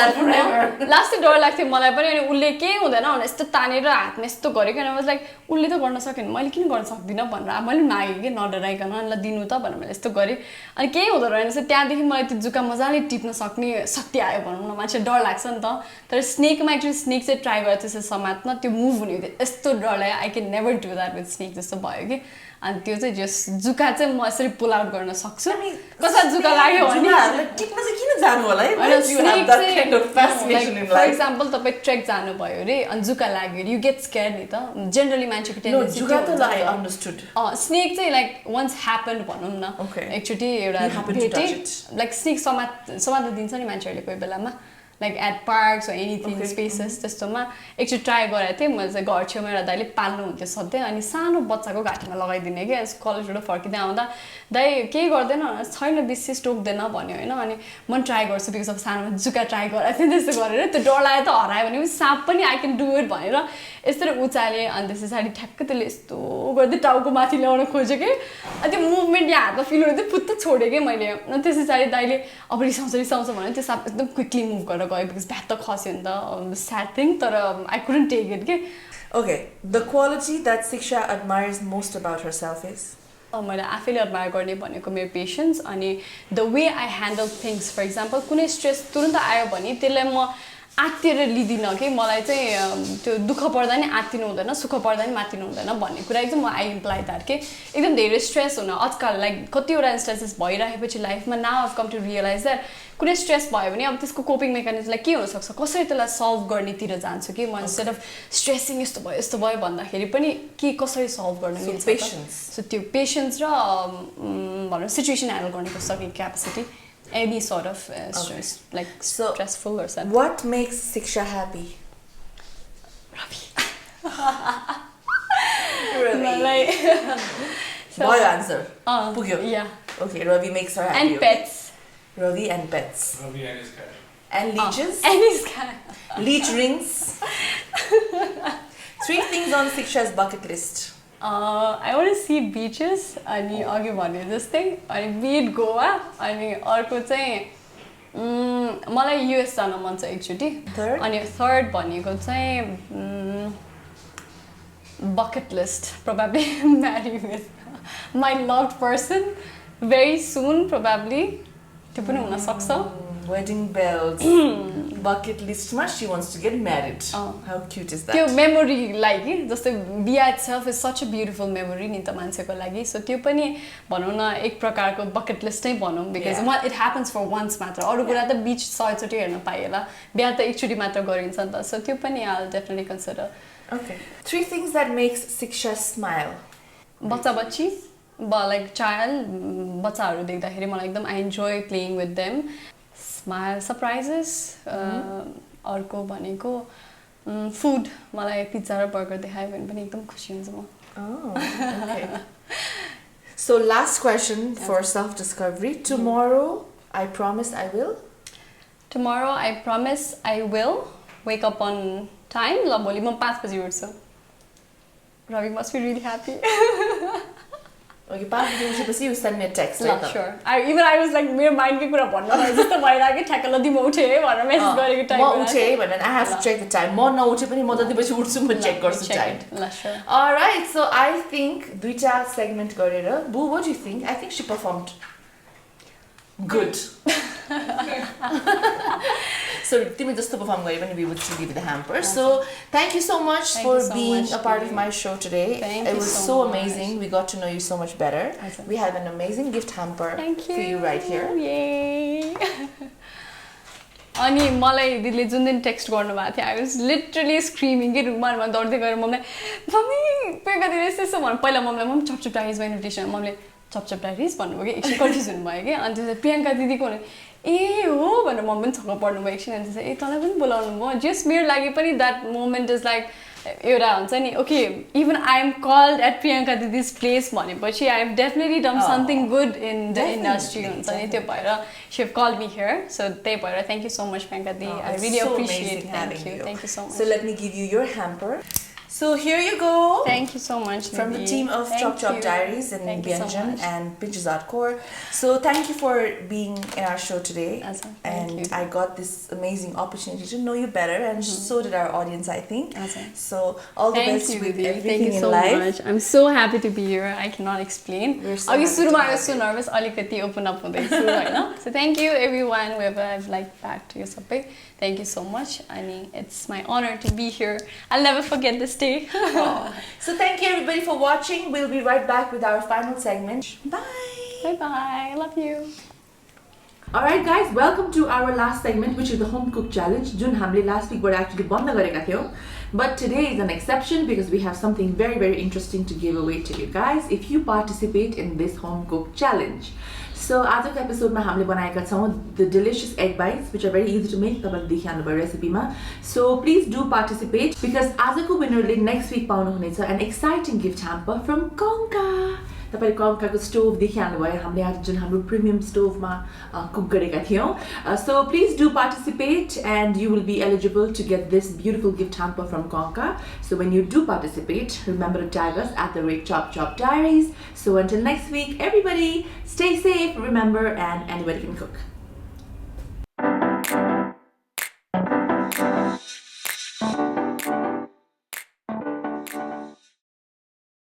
लास्टै डर लाग्थ्यो मलाई पनि अनि उसले केही हुँदैन भने यस्तो तानेर हातमा यस्तो गरेको अनि लाइक उसले त गर्न सकेन मैले किन गर्न सक्दिनँ भनेर मैले मागेँ कि नडराइकन ल दिनु त भनेर मैले यस्तो गरेँ अनि केही हुँदो रहेछ त्यहाँदेखि मलाई त्यो जुका मजाले टिप्न सक्ने शक्ति आयो भनौँ न मान्छे डर लाग्छ नि त तर स्नेकमा एक्चुली स्नेक चाहिँ ट्राई गरेर त्यसरी समात्न त्यो मुभ हुने यस्तो डर लाग्यो I can never do that with snake जस्तो भयो कि अनि त्यो चाहिँ जस्ट जुका चाहिँ म यसरी पुल आउट गर्न सक्छु कसैलाई जुका लाग्यो भने टिप्न चाहिँ किन जानु होला फर इक्जाम्पल तपाईँ ट्रेक जानुभयो अरे अनि जुका लाग्यो अरे यु गेट स्केयर नि त जेनरली मान्छेको टेन्डेन्सी स्नेक चाहिँ लाइक वन्स ह्यापन भनौँ न एकचोटि एउटा भेटेँ लाइक स्नेक समात्न दिन्छ नि मान्छेहरूले कोही बेलामा like at parks anything spaces त्यस्तोमा एकचोटि ट्राई गरेको थिएँ मैले चाहिँ घर छेउमा एउटा दाइले पाल्नुहुन्थ्यो सधैँ अनि सानो बच्चाको घाँटीमा लगाइदिने कि कलेजबाट फर्किँदै आउँदा दाइ केही गर्दैन छैन बेसी टोक्दैन भन्यो होइन अनि म ट्राई गर्छु बिकज अब सानोमा जुका ट्राई गरेको थिएँ त्यस्तो गरेर त्यो डर लाग्यो त हरायो भने पनि साँप पनि आई क्यान डु इट भनेर यसरी उचालेँ अनि त्यस पछाडि ठ्याक्कै त्यसले यस्तो गर्दै टाउको माथि ल्याउन खोजेँ कि अनि त्यो मुभमेन्ट यहाँ हातमा फिल हुँदै फुत्त छोडेँ कि मैले अनि त्यस पछाडि दाइले अब रिसाउँछ भने त्यो साँप एकदम क्विकली मुभ गरेर गयो बिकज भ्याट त खस्यो नि त स्याड थिङ तर आई कुडन्ट टेक इट कि Okay, the quality that Siksha admires most about herself is? मैले आफैले एडमायर गर्ने भनेको मेरो पेसेन्स अनि the way I handle things for example कुनै स्ट्रेस तुरन्त आयो भने त्यसलाई म आत्तिएर लिँदिनँ कि मलाई चाहिँ त्यो दुःख पर्दा नि आत्तिनु हुँदैन सुख पर्दा नि मात्तिनु हुँदैन भन्ने कुरा एकदम म आई इम्प्लाई द्याट कि एकदम धेरै स्ट्रेस हुन आजकल लाइक कतिवटा इन्स्टेन्सेस भइरहेपछि लाइफमा now I've come to realise that कुनै स्ट्रेस भयो भने अब त्यसको कोपिङ मेकानिजमलाई के हुनसक्छ कसरी त्यसलाई सल्भ गर्नेतिर जान्छु कि म इन्स्टेड अफ स्ट्रेसिङ यस्तो भयो भन्दाखेरि पनि के कसरी सल्भ गर्न मिल्छ सो त्यो पेसेन्स र भनौँ सिचुएसन ह्यान्डल गर्ने सक्ने capacity any sort of stress like stressful or something. What makes Siksha happy? Ravi. Really? So, boy answer. Pugyo. Yeah. Okay, Ravi makes her happy. And pets. Ravi and pets. Ravi and his cat. And leeches. And his cat. Leech rings. 3 things on Siksha's bucket list. I want to see beaches अनि अघि भने जस्तै अनि beat Goa अनि अर्को चाहिँ मलाई US जान मन छ एकचोटि अनि थर्ड भनेको चाहिँ bucket list probably marry with my loved person very soon probably त्यो पनि हुन सक्छ wedding bells bucket list ma she wants to get married how cute is that त्यो मेमोरी लागि जस्तै बिहा itself is such a beautiful memory नि त मान्छेको लागि सो त्यो पनि भनौँ न एक प्रकारको बकेट लिस्ट नै भनौँ because it happens for once मात्र अरू कुरा त बीच 100 हेर्न पाइएला बिहा त एकचोटि मात्र गरिन्छ नि त सो त्यो पनि I'll definitely consider. Okay, 3 things that makes Siksha smile. बच्चा बच्ची लाइक चाइल्ड बच्चाहरू देख्दाखेरि मलाई एकदम I enjoy playing with them smile surprises अर्को भनेको फुड मलाई पिज्जा र बर्गर देखायो भने पनि एकदम खुसी हुन्छु म okay. So last question for self discovery. Tomorrow I promise I will wake up on time. ल भोलि म 5 बजी उठ्छु. Ravi must be really happy. Okay, 5 बजी उठेपछि you send me a text. Sure. I was like मेरो mind के कुरा भन्नु जस्तो भइराख्यो ठ्याक्क ल दिम उठे भनेर मेसेज गरेको टाइम म उठे भनेर I have to check the time. म नउठे पनि म जति बजी उठ्छु म चेक गर्छु टाइम. ल sure. All right, so I think दुईटा सेगमेन्ट गरेर Boo, what do you think? I think she performed good. So तिमी जस्तो perform गरे पनि we would still give you the hamper. So thank you so much for being a part of my show today. It was so amazing. We got to know you so much better. We have an amazing gift hamper for you right here. Yay! अनि मलाई दिदीले जुन दिन text गर्नुभएको थियो I was literally screaming कि रुममा दौड्दै गएर मम्मीलाई मम्मी प्रियङ्का दिदी यस्तो भनेर पहिला मम्मीलाई मम्मी चपचप डाइरिजमा इन्भिटेसन मम्मीले चपचप डाइरिज भन्नुभयो कि एकछिन कन्फ्युज हुनुभयो कि अनि त्यसपछि प्रियङ्का दिदीको ए हो भनेर मम्मी पनि छक्क पर्नुभयो एकछिन अनि त्यसपछि ए तँलाई पनि बोलाउनु भयो जस्ट मेरो लागि पनि द्याट मोमेन्ट इज लाइक एउटा हुन्छ नि okay even I am called at Priyanka दिदीज प्लेस भनेपछि I have definitely done something good in the industry हुन्छ नि त्यो भएर she have called me here so त्यही भएर thank you so much Priyanka दी I really appreciate thank you so much So let me give you your hamper. So here you go. Thank you so much From the team of Chop Chop Diaries and Byanjan and Pinches Core. So thank you for being in our show today. And I got this amazing opportunity to know you better, and so did our audience, I think. So all the best with everything in life. Much. I'm so happy to be here. I cannot explain. I was so nervous. Alikati open up So thank you everyone whoever I've liked back to you sabai. Thank you so much. I mean, it's my honor to be here. I'll never forget this day. So thank you everybody for watching. We'll be right back with our final segment. Bye. Bye bye. I love you. Alright guys, welcome to our last segment, which is the home cook challenge. Jun hamle last week but actually banda gareka thiyo. But today is an exception because we have something very, very interesting to give away to you guys if you participate in this home cook challenge. So आजको एपिसोडमा हामीले बनाएका छौं the delicious egg bites, which are very easy to make. तपाईले देखिहाल्नु भयो रेसिपीमा. So please do participate because आजको विनरले next week पाउनु हुनेछ an exciting gift hamper from Konka. तपाईले कोन्काको स्टोभ देखिहाल्नु भयो. हामीले आज जुन हाम्रो प्रिमियम स्टोभमा कुक गरेका थियौं. So please do participate and you will be eligible to get this beautiful gift hamper from Konka. So when you do participate, remember to tag us at @ChopChopDiaries. So until next week, everybody stay safe, remember, and anybody can cook.